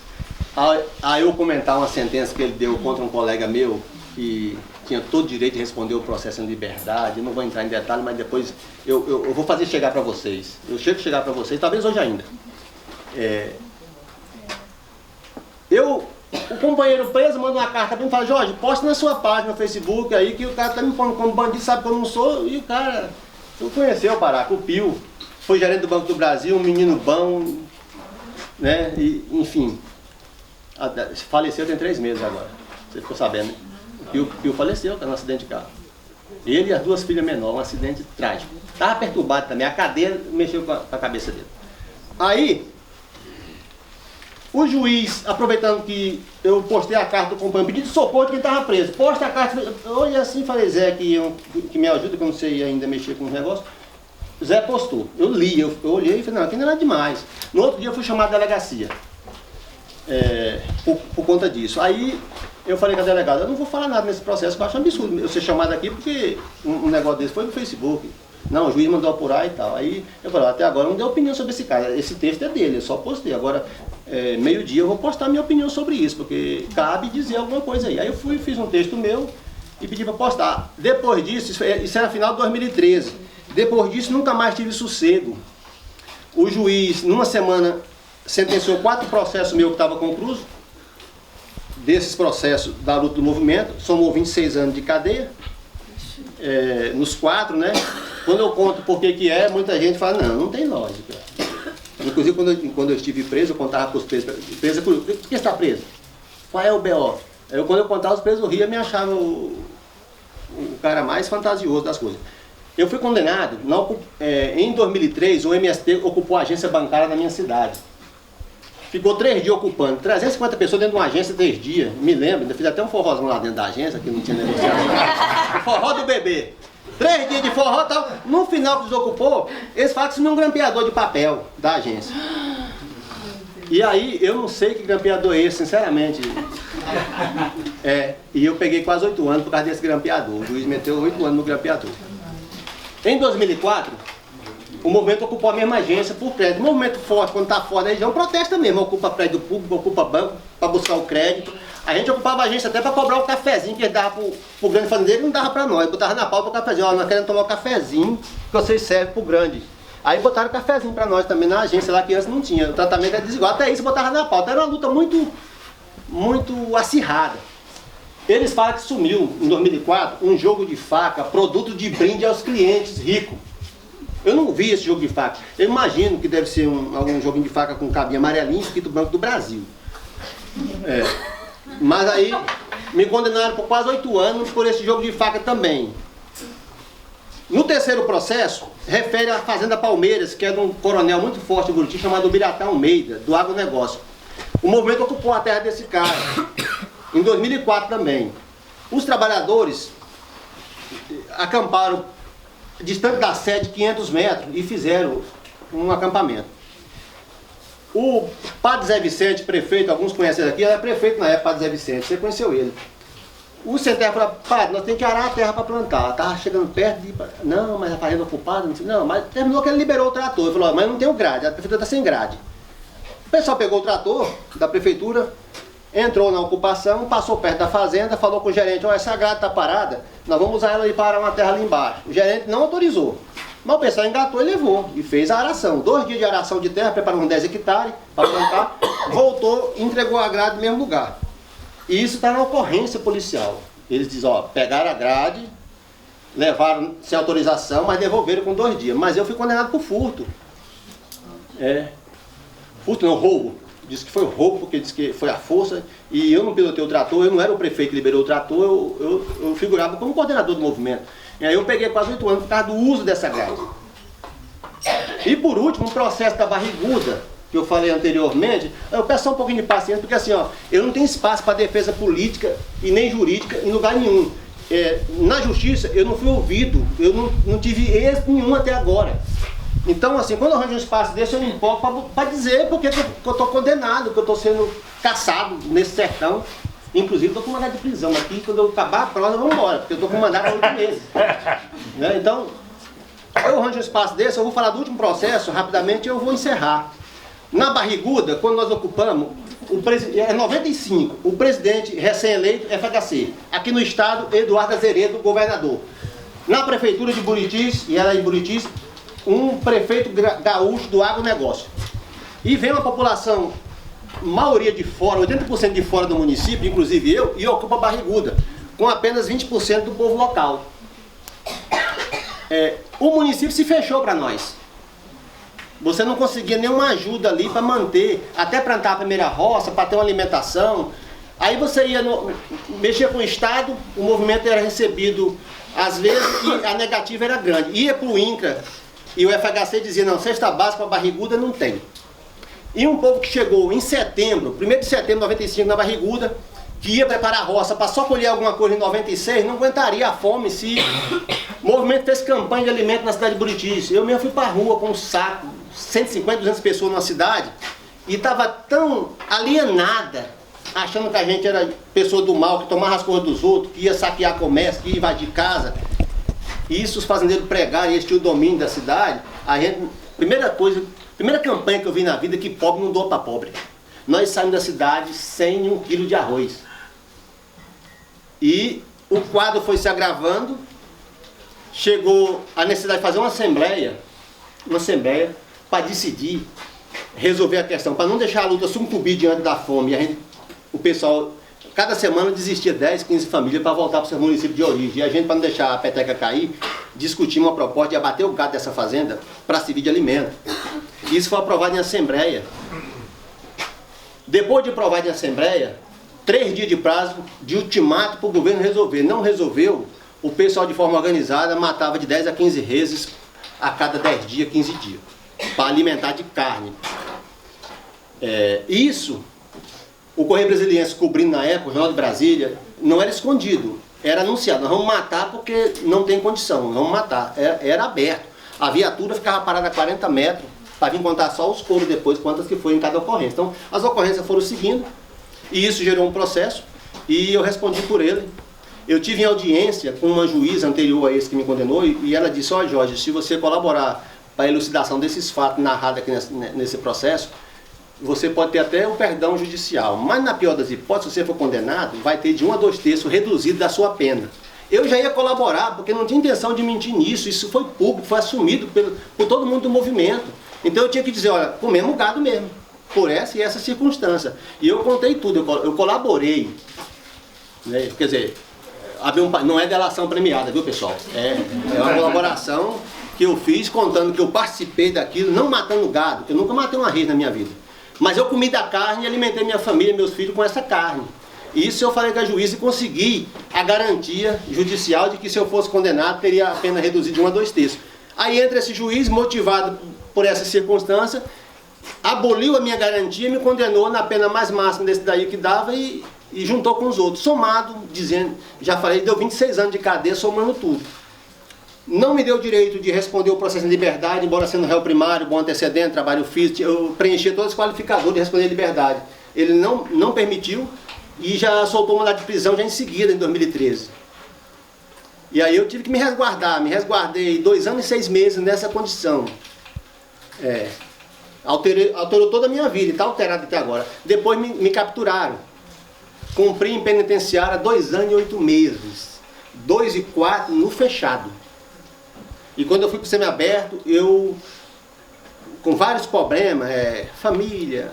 S2: a eu comentar uma sentença que ele deu contra um colega meu, que tinha todo o direito de responder o processo em liberdade. Eu não vou entrar em detalhe, mas depois eu vou fazer chegar para vocês. Eu chego a chegar para vocês, talvez hoje ainda. O companheiro preso manda uma carta para mim e fala: Jorge, posta na sua página no Facebook aí que o cara tá me pondo como bandido, sabe que eu não sou. E o cara, tu conheceu, Paraca, o Pio, foi gerente do Banco do Brasil, um menino bom, né? E, enfim, faleceu tem 3 meses agora. Você ficou sabendo, né? O Pio faleceu, num acidente de carro. Ele e as 2 filhas menores, um acidente trágico. Estava perturbado também, a cadeira mexeu com a cabeça dele. Aí, o juiz, aproveitando que eu postei a carta do companheiro, pedido de socorro de quem estava preso. Posta a carta, olha assim, falei, Zé, que me ajuda, que eu não sei ainda mexer com os negócios. Zé postou, eu li, eu olhei e falei, não, aqui não é nada demais. No outro dia eu fui chamado à delegacia, por conta disso. Aí eu falei com a delegada, eu não vou falar nada nesse processo, que eu acho um absurdo eu ser chamado aqui, porque um negócio desse foi no Facebook. Não, o juiz mandou apurar e tal. Aí eu falei, até agora eu não dei opinião sobre esse cara, esse texto é dele, eu só postei. Agora, meio-dia eu vou postar minha opinião sobre isso, porque cabe dizer alguma coisa aí. Aí eu fiz um texto meu e pedi para postar. Depois disso, isso era final de 2013, depois disso nunca mais tive sossego. O juiz, numa semana, sentenciou 4 processos meus que estavam conclusos, desses processos da luta do movimento, somou 26 anos de cadeia, nos 4, né? Quando eu conto por que é, muita gente fala, não tem lógica. Inclusive, quando eu estive preso, eu contava para os presos, por que você está preso? Qual é o BO? Quando eu contava, os presos riam e me achavam o cara mais fantasioso das coisas. Eu fui condenado, em 2003, o MST ocupou a agência bancária da minha cidade. Ficou 3 dias ocupando, 350 pessoas dentro de uma agência 3 dias, me lembro, ainda fiz até um forrozão lá dentro da agência, que não tinha negociação. O forró do bebê. 3 dias de forró e tal. No final que desocupou, eles falam que isso não é um grampeador de papel da agência. E aí, eu não sei que grampeador é esse, sinceramente. E eu peguei quase 8 anos por causa desse grampeador. O juiz meteu 8 anos no grampeador. Em 2004, o movimento ocupou a mesma agência por crédito. O movimento forte, quando está fora da região, protesta mesmo. Ocupa prédio público, ocupa banco para buscar o crédito. A gente ocupava a agência até para cobrar o cafezinho que ele dava pro grande fazendeiro e não dava para nós. Botava na pauta o cafezinho. Ó, nós queremos tomar o cafezinho que vocês servem pro grande. Aí botaram o cafezinho para nós também na agência lá que antes não tinha. O tratamento era desigual. Até isso botava na pauta. Era uma luta muito acirrada. Eles falam que sumiu, em 2004, um jogo de faca, produto de brinde aos clientes ricos. Eu não vi esse jogo de faca. Eu imagino que deve ser algum joguinho de faca com cabinho amarelinho escrito Banco do Brasil. Mas aí me condenaram por quase 8 anos por esse jogo de faca também. No terceiro processo, refere à Fazenda Palmeiras, que é de um coronel muito forte em Buriti, chamado Biratã Almeida, do agronegócio. O movimento ocupou a terra desse cara, em 2004 também. Os trabalhadores acamparam distante da sede 500 metros e fizeram um acampamento. O Padre Zé Vicente, prefeito, alguns conhecem aqui, era prefeito na época, Padre Zé Vicente, você conheceu ele. O sem terra falou: Padre, nós temos que arar a terra para plantar. Estava chegando perto de... Não, mas a fazenda ocupada, não, mas terminou que ele liberou o trator. Ele falou: mas não tem o grade, a prefeitura está sem grade. O pessoal pegou o trator da prefeitura, entrou na ocupação, passou perto da fazenda, falou com o gerente: olha, essa grade está parada, nós vamos usar ela para uma terra ali embaixo. O gerente não autorizou, mas o pessoal engatou e levou, e fez a aração. 2 dias de aração de terra, preparou uns 10 hectares para plantar, voltou e entregou a grade no mesmo lugar. E isso está na ocorrência policial. Eles dizem: ó, pegaram a grade, levaram sem autorização, mas devolveram com 2 dias. Mas eu fui condenado por furto. Furto não, roubo. Disse que foi roubo, porque disse que foi à força. E eu não pilotei o trator, eu não era o prefeito que liberou o trator, eu figurava como coordenador do movimento. E aí eu peguei quase 8 anos por causa do uso dessa grade. E por último, um processo da Barriguda, que eu falei anteriormente. Eu peço só um pouquinho de paciência, porque assim, ó, eu não tenho espaço para defesa política e nem jurídica em lugar nenhum. Na justiça eu não fui ouvido, eu não tive êxito nenhum até agora. Então, assim, quando eu arranjo um espaço desse, eu me empolgo para dizer porque que eu estou condenado, que eu estou sendo caçado nesse sertão. Inclusive, estou com mandado de prisão aqui. Quando eu acabar a prova, eu vou embora, porque eu estou com mandado há 8 meses. Então, eu arranjo um espaço desse, eu vou falar do último processo rapidamente e eu vou encerrar. Na Barriguda, quando nós ocupamos, em 95, o presidente recém-eleito, FHC. Aqui no estado, Eduardo Azeredo, governador. Na prefeitura de Buritis, e ela é em Buritis, um prefeito gaúcho do agronegócio. E vem uma população, maioria de fora, 80% de fora do município, inclusive eu, e ocupa a Barriguda, com apenas 20% do povo local. O município se fechou para nós. Você não conseguia nenhuma ajuda ali para manter, até plantar a primeira roça, para ter uma alimentação. Aí você ia mexer com o Estado, o movimento era recebido às vezes e a negativa era grande. Ia para o INCRA e o FHC dizia: não, cesta básica para Barriguda não tem. E um povo que chegou em setembro, 1º de setembro de 95 na Barriguda, que ia preparar a roça para só colher alguma coisa em 96, não aguentaria a fome se o movimento fez campanha de alimento na cidade de Buritis. Eu mesmo fui para a rua com um saco, 150, 200 pessoas numa cidade, e estava tão alienada, achando que a gente era pessoa do mal, que tomava as coisas dos outros, que ia saquear comércio, que ia invadir casa. E isso os fazendeiros pregaram, e eles tinham o domínio da cidade. A gente, primeira campanha que eu vi na vida é que pobre não doa para pobre. Nós saímos da cidade sem 1 quilo de arroz. E o quadro foi se agravando, chegou a necessidade de fazer uma assembleia para decidir, resolver a questão, para não deixar a luta sucumbir diante da fome. E o pessoal, cada semana desistia 10, 15 famílias para voltar para o seu município de origem. E a gente, para não deixar a peteca cair, discutimos uma proposta de abater o gado dessa fazenda para servir de alimento. Isso foi aprovado em assembleia. Depois de aprovado em assembleia, 3 dias de prazo de ultimato para o governo resolver. Não resolveu, o pessoal de forma organizada matava de 10 a 15 reses a cada 10 dias, 15 dias, para alimentar de carne. Isso, o Correio Brasiliense cobrindo na época, o Jornal de Brasília, não era escondido, era anunciado: nós vamos matar porque não tem condição, nós vamos matar. Era aberto. A viatura ficava parada a 40 metros, para vir contar só os coros depois, quantas que foi em cada ocorrência. Então, as ocorrências foram seguindo, e isso gerou um processo, e eu respondi por ele. Eu tive em audiência com uma juíza anterior a esse que me condenou, e ela disse: ó, Jorge, se você colaborar para a elucidação desses fatos narrados aqui nesse processo, você pode ter até o perdão judicial, mas na pior das hipóteses, se você for condenado, vai ter de 1 a 2 terços reduzido da sua pena. Eu já ia colaborar, porque não tinha intenção de mentir nisso, isso foi público, foi assumido por todo mundo do movimento. Então eu tinha que dizer: olha, comemos gado mesmo, por essa e essa circunstância. E eu contei tudo, eu colaborei. Né? Quer dizer, não é delação premiada, viu, pessoal? É uma colaboração que eu fiz, contando que eu participei daquilo, não matando gado, que eu nunca matei uma res na minha vida. Mas eu comi da carne e alimentei minha família, meus filhos com essa carne. Isso eu falei com a juíza e consegui a garantia judicial de que se eu fosse condenado, teria a pena reduzida de 1 a 2 terços. Aí entra esse juiz, motivado por essa circunstância, aboliu a minha garantia e me condenou na pena mais máxima desse daí que dava e juntou com os outros. Somado, dizendo, já falei, deu 26 anos de cadeia, somando tudo. Não me deu direito de responder o processo em liberdade, embora sendo réu primário, bom antecedente, trabalho físico, eu preenchi todos os qualificadores de responder em liberdade. Ele não permitiu e já soltou o mandado de prisão já em seguida, em 2013. E aí eu tive que me resguardei 2 anos e 6 meses nessa condição. Alterou toda a minha vida e está alterado até agora. Depois me capturaram. Cumpri em penitenciária 2 anos e 8 meses. 2 e 4 no fechado. E quando eu fui para o semiaberto, eu, com vários problemas, família,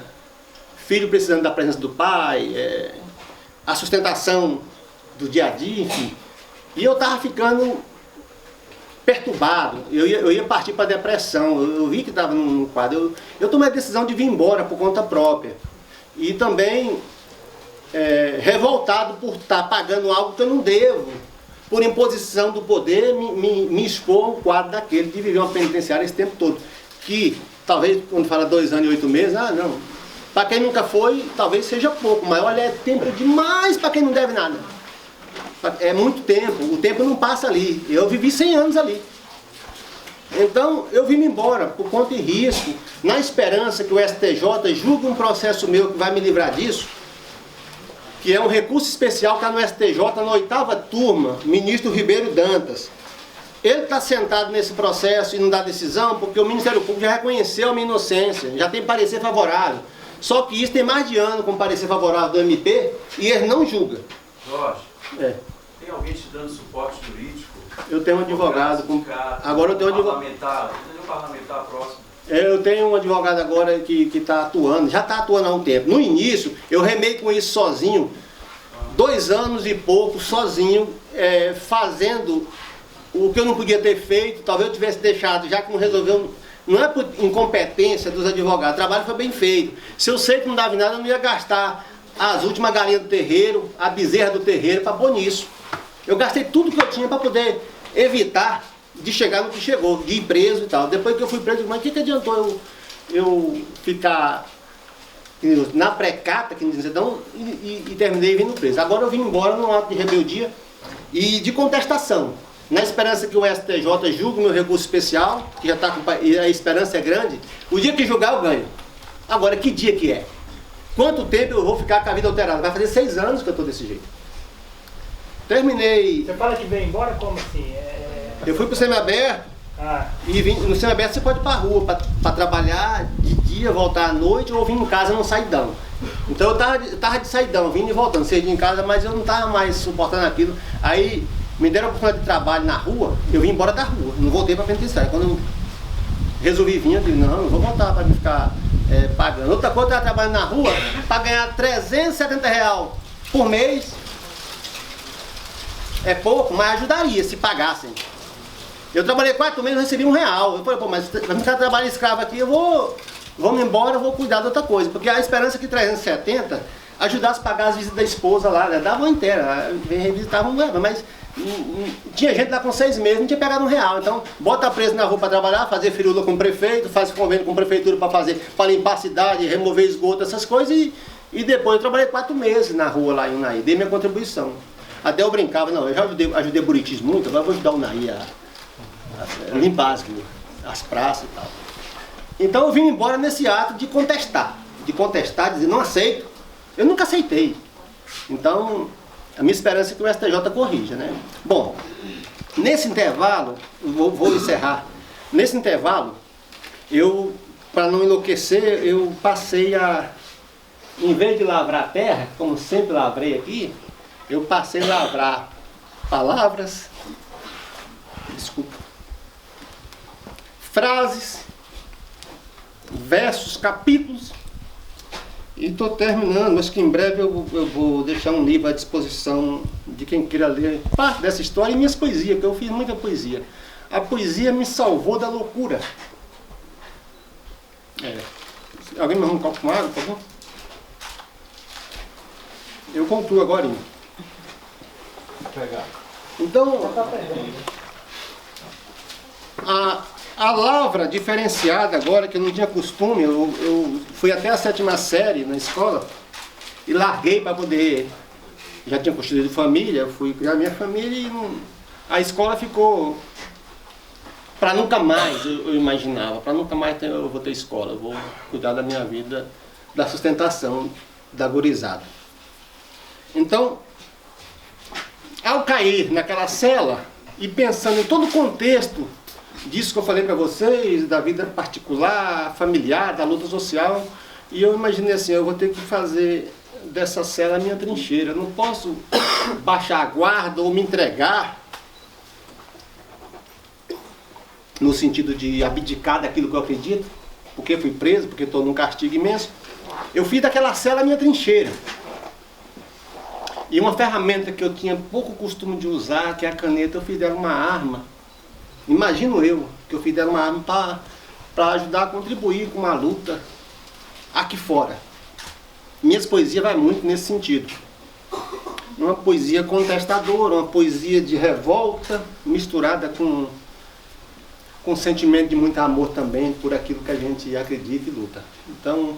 S2: filho precisando da presença do pai, a sustentação do dia a dia, enfim. E eu estava ficando perturbado, eu ia partir para depressão, eu vi que estava no quadro. Eu tomei a decisão de vir embora por conta própria. E também revoltado por estar pagando algo que eu não devo. Por imposição do poder, me expor ao quadro daquele de viver uma penitenciária esse tempo todo. Que, talvez, quando fala 2 anos e 8 meses, não. Para quem nunca foi, talvez seja pouco, mas olha, é tempo demais para quem não deve nada. É muito tempo, o tempo não passa ali. Eu vivi 100 anos ali. Então, eu vim embora, por conta e risco, na esperança que o STJ julgue um processo meu que vai me livrar disso, que é um recurso especial que está no STJ, na 8ª turma, ministro Ribeiro Dantas. Ele está sentado nesse processo e não dá decisão porque o Ministério Público já reconheceu a minha inocência, já tem parecer favorável. Só que isso tem mais de ano com parecer favorável do MP e ele não julga.
S3: Jorge, tem alguém te dando suporte jurídico?
S2: Eu tenho um advogado. Agora eu tenho um advogado.
S3: Parlamentar próximo.
S2: Eu tenho um advogado agora que está atuando, já está atuando há um tempo. No início, eu remei com isso sozinho, 2 anos e pouco, sozinho, fazendo o que eu não podia ter feito, talvez eu tivesse deixado, já que não resolveu, não é por incompetência dos advogados, o trabalho foi bem feito. Se eu sei que não dava em nada, eu não ia gastar as últimas galinhas do terreiro, a bezerra do terreiro, para pôr nisso. Eu gastei tudo que eu tinha para poder evitar de chegar no que chegou, de ir preso e tal. Depois que eu fui preso, mas o que adiantou eu ficar na precata, que dizem, então, e terminei vindo preso. Agora eu vim embora num ato de rebeldia e de contestação, na esperança que o STJ julgue meu recurso especial, que já está com a esperança é grande. O dia que julgar eu ganho. Agora, que dia que é? Quanto tempo eu vou ficar com a vida alterada? Vai fazer 6 anos que eu estou desse jeito. Terminei.
S4: Você fala que veio embora como assim?
S2: Eu fui para o semiaberto e vim, no semiaberto você pode ir para a rua para trabalhar de dia, voltar à noite ou vir em casa no saidão. Então eu tava de saidão, vindo e voltando, saí em casa, mas eu não estava mais suportando aquilo. Aí me deram a oportunidade de trabalho na rua, eu vim embora da rua, não voltei para a penitenciária. Quando eu resolvi vir, eu disse, não vou voltar para me ficar pagando. Outra coisa, eu estava trabalhando na rua para ganhar R$370 por mês. É pouco, mas ajudaria se pagassem. Eu trabalhei 4 meses e recebi R$1. Eu falei, pô, mas vai ficar trabalhando escravo aqui, eu vou me embora, eu vou cuidar de outra coisa. Porque a esperança que 370 ajudasse a pagar as visitas da esposa lá, né? Dava uma inteira, revisitavam, mas tinha gente lá com 6 meses, não tinha pegado R$1. Então, bota preso na rua para trabalhar, fazer firula com o prefeito, faz convênio com a prefeitura para limpar a cidade, remover esgoto, essas coisas. E depois eu trabalhei 4 meses na rua lá em Unai, dei minha contribuição. Até eu brincava, não, eu já ajudei Buritis muito, agora eu vou ajudar o Unai a limpar as praças e tal. Então eu vim embora nesse ato de contestar, dizer, não aceito. Eu nunca aceitei. Então, a minha esperança é que o STJ corrija, né? Bom, nesse intervalo, vou encerrar. Nesse intervalo, eu, para não enlouquecer, eu passei em vez de lavrar a terra, como sempre lavrei aqui, eu passei a lavrar palavras, frases, versos, capítulos, e estou terminando. Acho que em breve eu vou deixar um livro à disposição de quem queira ler parte dessa história e minhas poesias, porque eu fiz muita poesia. A poesia me salvou da loucura. Alguém me arruma um copo com água, por favor? Eu concluo agora. Então, a lavra diferenciada agora, que eu não tinha costume, eu fui até a 7ª série na escola e larguei para poder... Já tinha construído família, fui criar minha família e a escola ficou... Para nunca mais, eu imaginava, para nunca mais eu vou ter escola, eu vou cuidar da minha vida, da sustentação da gurizada. Então, ao cair naquela cela e pensando em todo o contexto disso que eu falei para vocês, da vida particular, familiar, da luta social, e eu imaginei assim, eu vou ter que fazer dessa cela a minha trincheira, eu não posso baixar a guarda ou me entregar no sentido de abdicar daquilo que eu acredito, porque fui preso, porque estou num castigo imenso. Eu fiz daquela cela a minha trincheira. E uma ferramenta que eu tinha pouco costume de usar, que é a caneta, eu fiz dela uma arma. Imagino eu, que eu fiz dela uma arma para ajudar a contribuir com uma luta aqui fora. Minhas poesias vai muito nesse sentido. Uma poesia contestadora, uma poesia de revolta, misturada com sentimento de muito amor também por aquilo que a gente acredita e luta. Então,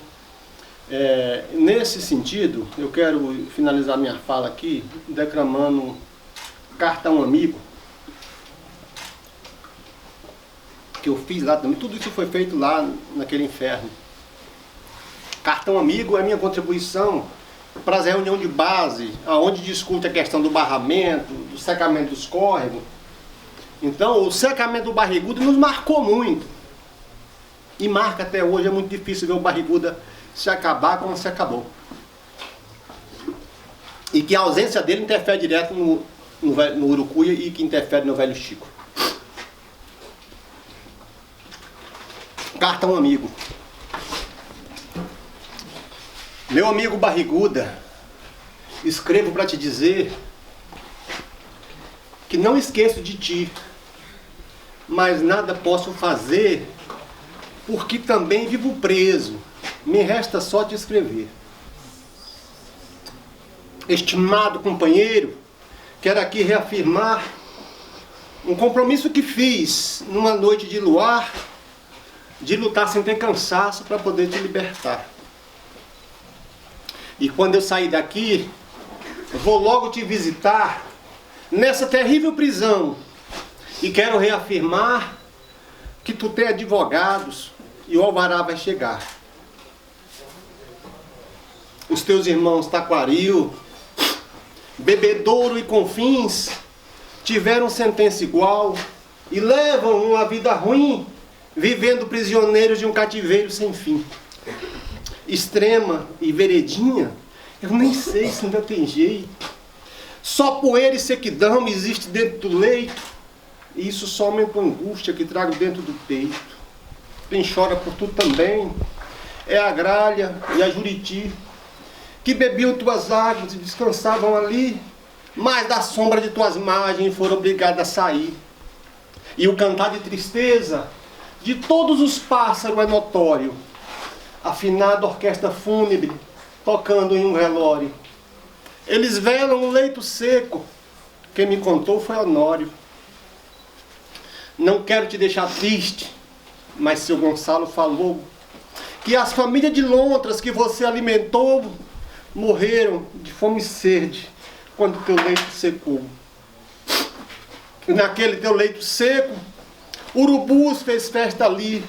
S2: nesse sentido, eu quero finalizar minha fala aqui declamando Carta a um Amigo, que eu fiz lá também. Tudo isso foi feito lá naquele inferno. Carta a um Amigo é minha contribuição para as reuniões de base, onde discute a questão do barramento, do secamento dos córregos. Então, o secamento do Barriguda nos marcou muito. E marca até hoje, é muito difícil ver o Barriguda se acabar como se acabou. E que a ausência dele interfere direto no Urucuia e que interfere no Velho Chico. Carta a um Amigo. Meu amigo Barriguda, escrevo para te dizer que não esqueço de ti, mas nada posso fazer, porque também vivo preso, me resta só te escrever. Estimado companheiro, quero aqui reafirmar um compromisso que fiz numa noite de luar, de lutar sem ter cansaço para poder te libertar. E quando eu sair daqui, vou logo te visitar nessa terrível prisão. E quero reafirmar que tu tem advogados e o alvará vai chegar. Os teus irmãos Taquaril, Bebedouro e Confins tiveram sentença igual e levam uma vida ruim, vivendo prisioneiros de um cativeiro sem fim. Extrema e Veredinha, eu nem sei se ainda tem jeito. Só poeira e sequidão existe dentro do leito, e isso só aumenta a angústia que trago dentro do peito. Quem chora por tu também é a gralha e a Juriti, que bebiam tuas águas e descansavam ali, mas da sombra de tuas margens foram obrigadas a sair. E o cantar de tristeza de todos os pássaros é notório, afinada orquestra fúnebre tocando em um velório. Eles velam um leito seco, quem me contou foi Honório. Não quero te deixar triste, mas seu Gonçalo falou que as famílias de lontras que você alimentou morreram de fome e sede quando teu leito secou. E naquele teu leito seco, urubus fez festa ali,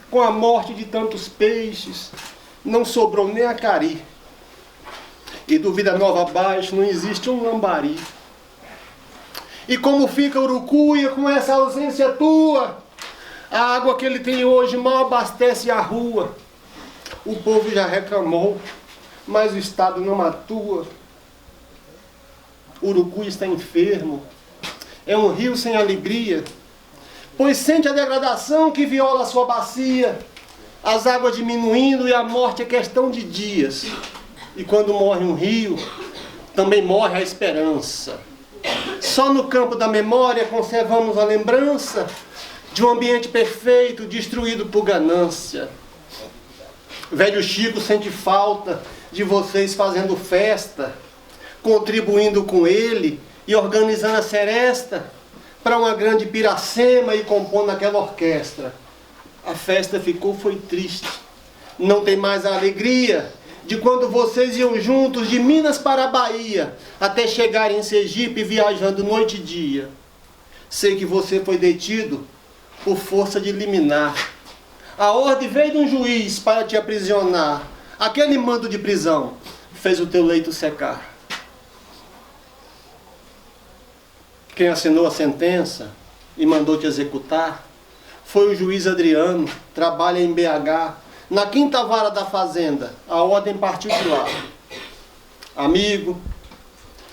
S2: com a morte de tantos peixes, não sobrou nem a cari. E do Vida Nova abaixo não existe um lambari. E como fica Urucuia com essa ausência tua? A água que ele tem hoje mal abastece a rua. O povo já reclamou, mas o Estado não atua. Urucuia está enfermo, é um rio sem alegria, pois sente a degradação que viola a sua bacia. As águas diminuindo e a morte é questão de dias. E quando morre um rio, também morre a esperança. Só no campo da memória conservamos a lembrança de um ambiente perfeito destruído por ganância. Velho Chico sente falta de vocês fazendo festa, contribuindo com ele e organizando a seresta para uma grande Piracema e compondo aquela orquestra. A festa foi triste. Não tem mais a alegria de quando vocês iam juntos de Minas para a Bahia, até chegarem em Sergipe viajando noite e dia. Sei que você foi detido por força de liminar. A ordem veio de um juiz para te aprisionar. Aquele mando de prisão fez o teu leito secar. Quem assinou a sentença e mandou te executar foi o juiz Adriano, trabalha em BH, na 5ª vara da fazenda. A ordem partiu de lá. Amigo,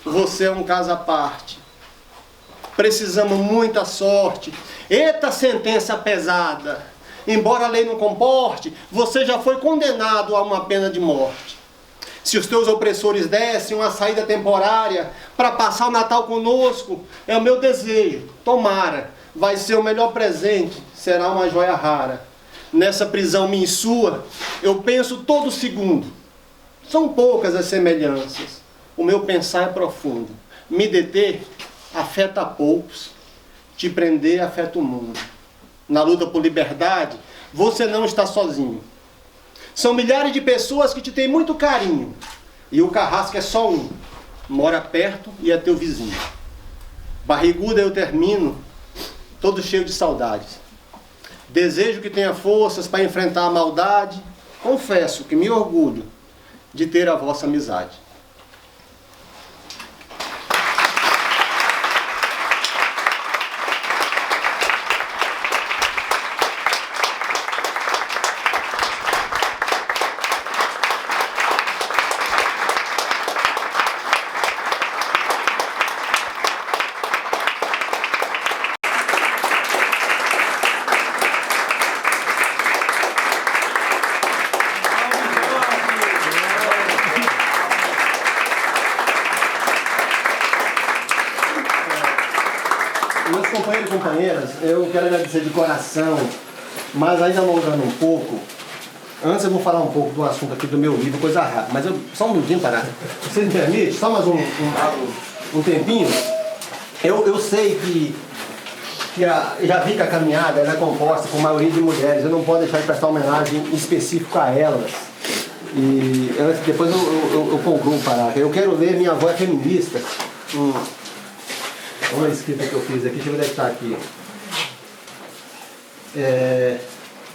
S2: você é um caso à parte. Precisamos muita sorte. Eita sentença pesada! Embora a lei não comporte, você já foi condenado a uma pena de morte. Se os teus opressores dessem uma saída temporária para passar o Natal conosco, é o meu desejo. Tomara, vai ser o melhor presente, será uma joia rara. Nessa prisão minha e sua, eu penso todo segundo. São poucas as semelhanças. O meu pensar é profundo. Me deter afeta poucos. Te prender afeta o mundo. Na luta por liberdade, você não está sozinho. São milhares de pessoas que te têm muito carinho. E o carrasco é só um. Mora perto e é teu vizinho. Barriguda eu termino, todo cheio de saudades. Desejo que tenha forças para enfrentar a maldade. Confesso que me orgulho de ter a vossa amizade. Meus companheiros e companheiras, eu quero agradecer de coração, mas ainda alongando um pouco. Antes eu vou falar um pouco do assunto aqui do meu livro, coisa rápida, mas só um minutinho, parar. Vocês me permitem? Só mais um tempinho? Eu sei que já vi que a caminhada ela é composta por maioria de mulheres, eu não posso deixar de prestar homenagem específica a elas. E depois eu concluo, parar. Eu quero ler Minha Avó é Feminista. Uma escrita que eu fiz aqui, deixa eu ver onde está aqui.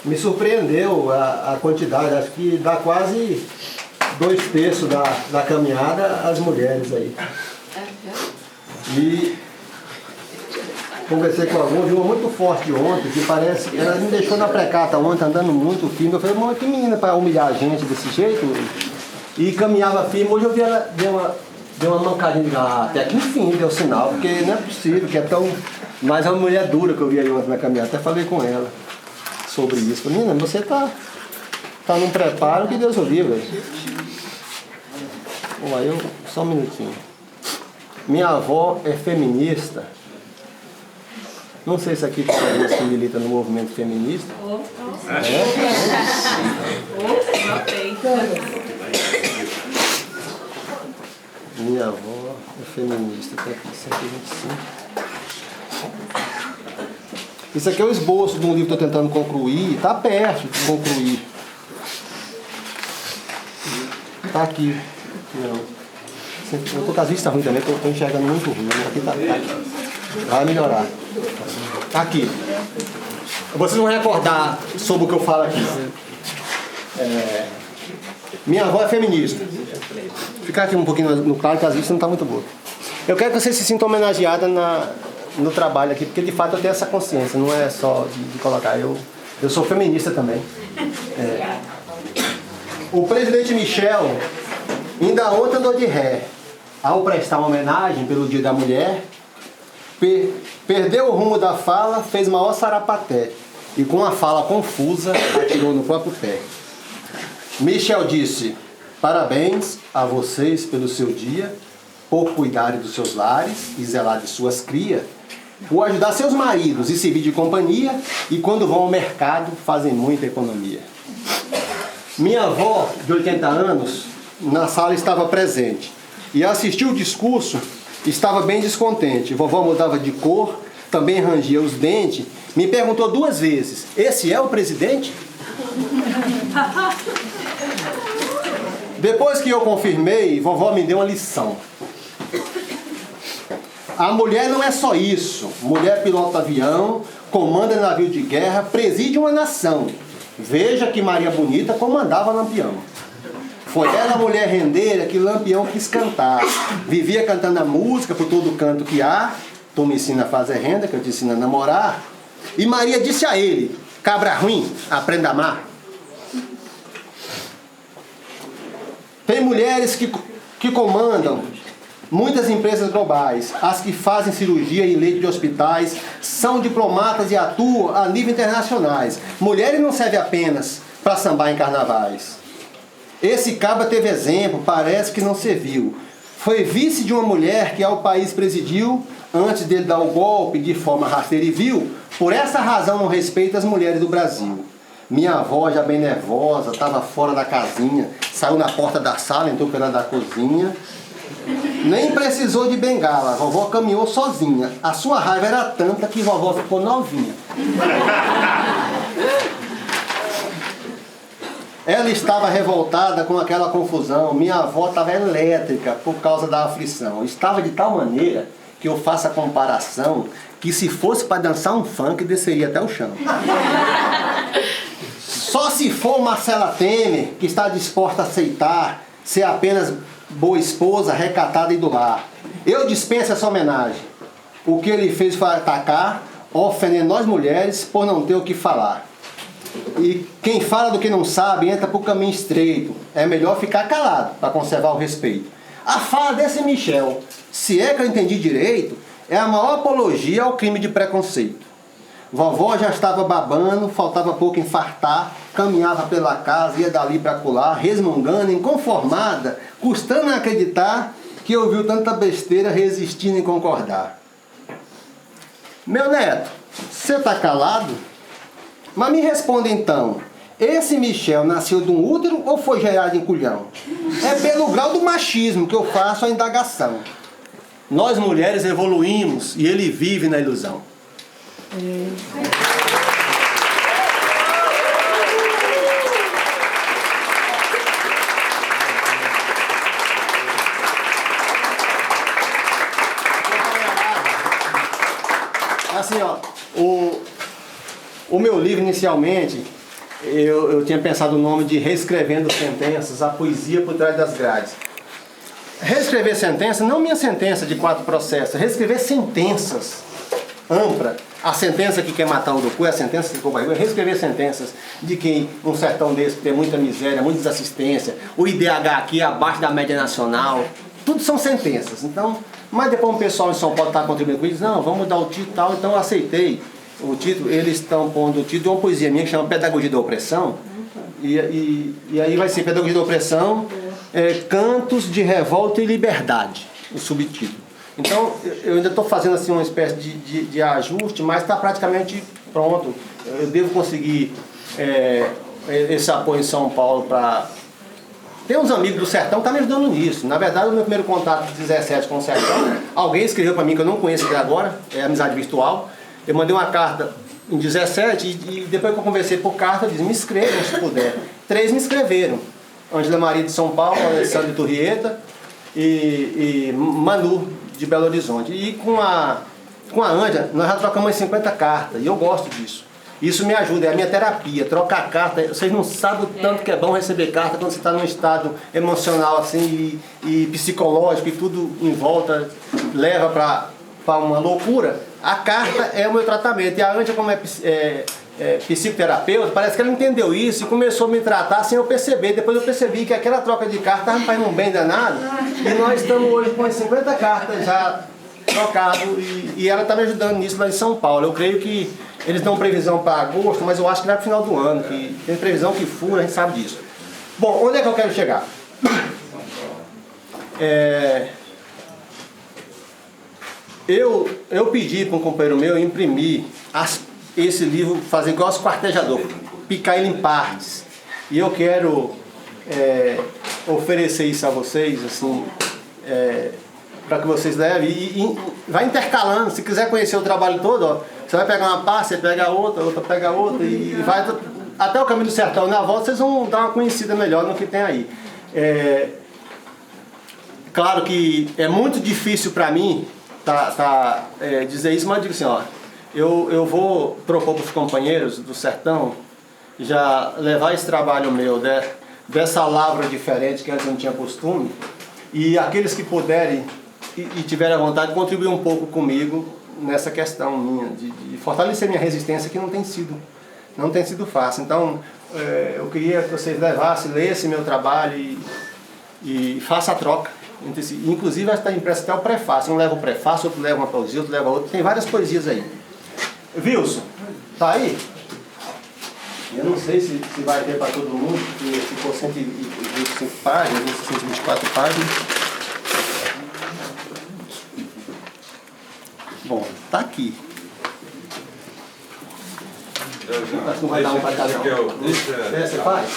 S2: Me surpreendeu a quantidade, acho que dá quase 2/3 da caminhada as mulheres aí. E conversei com alguma, vi uma muito forte ontem, que parece, ela me deixou na precata ontem, andando muito firme. Eu falei, mãe, que menina para humilhar a gente desse jeito? E caminhava firme, hoje eu vi ela, deu uma mancadinha de até que enfim deu sinal, porque não é possível, que é tão... Mas é uma mulher dura que eu vi aí ontem na caminhada, até falei com ela sobre isso. Falei, menina, você tá num preparo que Deus o livre. Só um minutinho. Minha avó é feminista. Não sei se aqui tem alguém que milita no movimento feminista. Minha avó é feminista, tá aqui, 125. Isso aqui é o esboço de um livro que eu estou tentando concluir, está perto de concluir. Está aqui. Não. Eu estou com as vistas ruins também, estou enxergando muito ruim. Aqui tá aqui. Vai melhorar. Tá aqui. Vocês vão recordar sobre o que eu falo aqui. Minha avó é feminista. Ficar aqui um pouquinho no claro, que as vistas não estão muito boas. Eu quero que vocês se sintam homenageadas no trabalho aqui, porque de fato eu tenho essa consciência, não é só de colocar. Eu sou feminista também. O presidente Michel ainda ontem andou de ré. Ao prestar uma homenagem pelo Dia da Mulher, perdeu o rumo da fala, fez maior sarapaté e com a fala confusa atirou no próprio pé. Michel disse: parabéns a vocês pelo seu dia, por cuidarem dos seus lares e zelar de suas crias, por ajudar seus maridos e servir de companhia, e quando vão ao mercado fazem muita economia. Minha avó, de 80 anos, na sala estava presente e assistiu o discurso, estava bem descontente. Vovó mudava de cor, também rangia os dentes, me perguntou 2 vezes: esse é o presidente? Depois que eu confirmei, vovó me deu uma lição. A mulher não é só isso. Mulher pilota avião, comanda navio de guerra, preside uma nação. Veja que Maria Bonita comandava Lampião. Foi ela a mulher rendeira que Lampião quis cantar. Vivia cantando a música por todo canto que há. Tu me ensina a fazer renda, que eu te ensino a namorar. E Maria disse a ele: cabra ruim, aprenda a amar. Tem mulheres que comandam muitas empresas globais. As que fazem cirurgia em leite de hospitais são diplomatas e atuam a nível internacionais. Mulheres não servem apenas para sambar em carnavais. Esse cabra teve exemplo, parece que não serviu. Foi vice de uma mulher que ao país presidiu, antes dele dar o golpe de forma rasteira e vil. Por essa razão não respeita as mulheres do Brasil. Minha avó, já bem nervosa, estava fora da casinha, saiu na porta da sala, entrou pela da cozinha. Nem precisou de bengala, a vovó caminhou sozinha. A sua raiva era tanta que vovó ficou novinha. Ela estava revoltada com aquela confusão. Minha avó estava elétrica por causa da aflição. Estava de tal maneira que eu faço a comparação que se fosse para dançar um funk, desceria até o chão. Só se for Marcela Temer, que está disposta a aceitar ser apenas boa esposa, recatada e do lar. Eu dispenso essa homenagem. O que ele fez foi atacar, ofendendo nós mulheres por não ter o que falar. E quem fala do que não sabe entra por caminho estreito. É melhor ficar calado para conservar o respeito. A fala desse Michel, se é que eu entendi direito, é a maior apologia ao crime de preconceito. Vovó já estava babando, faltava pouco infartar, caminhava pela casa, ia dali para colar, resmungando, inconformada, custando a acreditar que ouviu tanta besteira, resistindo em concordar. Meu neto, você está calado? Mas me responda então, esse Michel nasceu de um útero ou foi gerado em culhão? É pelo grau do machismo que eu faço a indagação. Nós mulheres evoluímos e ele vive na ilusão. Assim, ó, o meu livro inicialmente, eu tinha pensado o nome de Reescrevendo Sentenças, a poesia por trás das grades. Reescrever sentença, não minha sentença de 4 processos, reescrever sentenças ampla. A sentença que quer matar o urucu é a sentença que ficou barriga. Reescrever sentenças de quem um sertão desse tem muita miséria, muita desassistência, o IDH aqui é abaixo da média nacional, tudo são sentenças. Então, mas depois o pessoal em São Paulo está contribuindo com isso, não, vamos mudar o título e tal, então eu aceitei o título. Eles estão pondo o título de uma poesia minha que chama Pedagogia da Opressão, e aí vai ser Pedagogia da Opressão, Cantos de Revolta e Liberdade, o subtítulo. Então, eu ainda estou fazendo assim uma espécie de ajuste, mas está praticamente pronto. Eu devo conseguir esse apoio em São Paulo para... Tem uns amigos do Sertão que estão me ajudando nisso. Na verdade, o meu primeiro contato de 17 com o Sertão, alguém escreveu para mim que eu não conheço até agora, é amizade virtual. Eu mandei uma carta em 17 e depois que eu conversei por carta, eu disse, me escrevam se puder. 3 me escreveram. Ângela Maria de São Paulo, Alessandra de Turrieta e Manu de Belo Horizonte. E com a Ângela, nós já trocamos 50 cartas, e eu gosto disso. Isso me ajuda, é a minha terapia, trocar carta. Vocês não sabem o tanto que é bom receber carta quando você está num estado emocional assim e psicológico e tudo em volta leva para uma loucura. A carta é o meu tratamento. E a Ângela, como é psicoterapeuta, parece que ela entendeu isso e começou a me tratar sem eu perceber. Depois eu percebi que aquela troca de cartas estava fazendo um bem danado. E nós estamos hoje com as 50 cartas já trocadas e ela está me ajudando nisso lá em São Paulo. Eu creio que eles dão previsão para agosto, mas eu acho que vai para o final do ano, que tem previsão que fura, a gente sabe disso. Bom, onde é que eu quero chegar? Eu pedi para um companheiro meu imprimir esse livro, fazer igual os quartejadores, picar ele em partes. E eu quero oferecer isso a vocês, assim, para que vocês levem. E vai intercalando, se quiser conhecer o trabalho todo, ó, você vai pegar uma parte, você pega a outra, outra pega a outra, e vai até o Caminho do Sertão. Na volta vocês vão dar uma conhecida melhor no que tem aí. Claro que é muito difícil para mim dizer isso, mas eu digo assim, ó, eu vou propor para os companheiros do sertão já levar esse trabalho meu dessa lavra diferente que antes não tinha costume, e aqueles que puderem e tiverem a vontade de contribuir um pouco comigo nessa questão minha de fortalecer minha resistência, que não tem sido fácil. Então eu queria que vocês levassem, lessem meu trabalho e façam a troca. Inclusive está impresso até o prefácio. Um leva o prefácio, outro leva uma poesia, outro leva outra. Tem várias poesias aí. Wilson, tá aí? Eu não sei se vai ter para todo mundo, porque ficou 125 páginas, 124 páginas. Bom, tá aqui. Acho que não vai dar um para cada um. Você faz?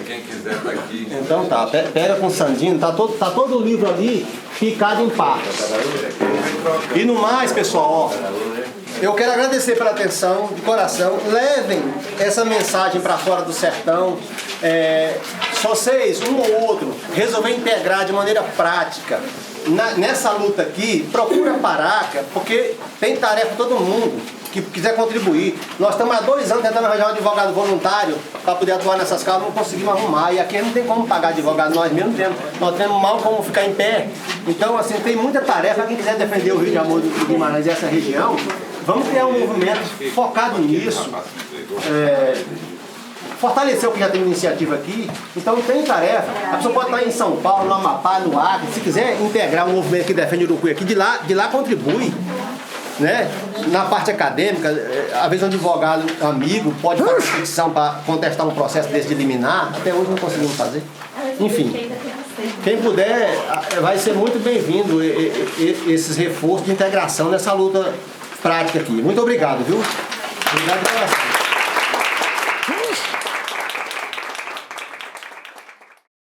S5: Quem quiser tá aqui.
S2: Então tá, pega com o Sandino, tá todo o livro ali picado em partes. E no mais, pessoal, ó, eu quero agradecer pela atenção, de coração. Levem essa mensagem para fora do sertão. Se vocês, um ou outro, resolver integrar de maneira prática nessa luta aqui, procura a Paraca, porque tem tarefa todo mundo que quiser contribuir. Nós estamos há 2 anos tentando arranjar um advogado voluntário para poder atuar nessas causas, não conseguimos arrumar. E aqui não tem como pagar advogado, nós mesmos temos. Nós temos mal como ficar em pé. Então, assim, tem muita tarefa. Quem quiser defender o Rio de Amor do Guimarães e essa região, vamos criar um movimento focado nisso. Fortalecer o que já tem iniciativa aqui. Então tem tarefa. A pessoa pode estar em São Paulo, no Amapá, no Acre. Se quiser integrar um movimento que defende o Urucuí aqui, de lá contribui. Né? Na parte acadêmica, às vezes um advogado amigo pode fazer petição para contestar um processo desse de liminar. Até hoje não conseguimos fazer. Enfim, quem puder, vai ser muito bem-vindo esses reforços de integração nessa luta prática aqui. Muito obrigado, viu? Obrigado de coração.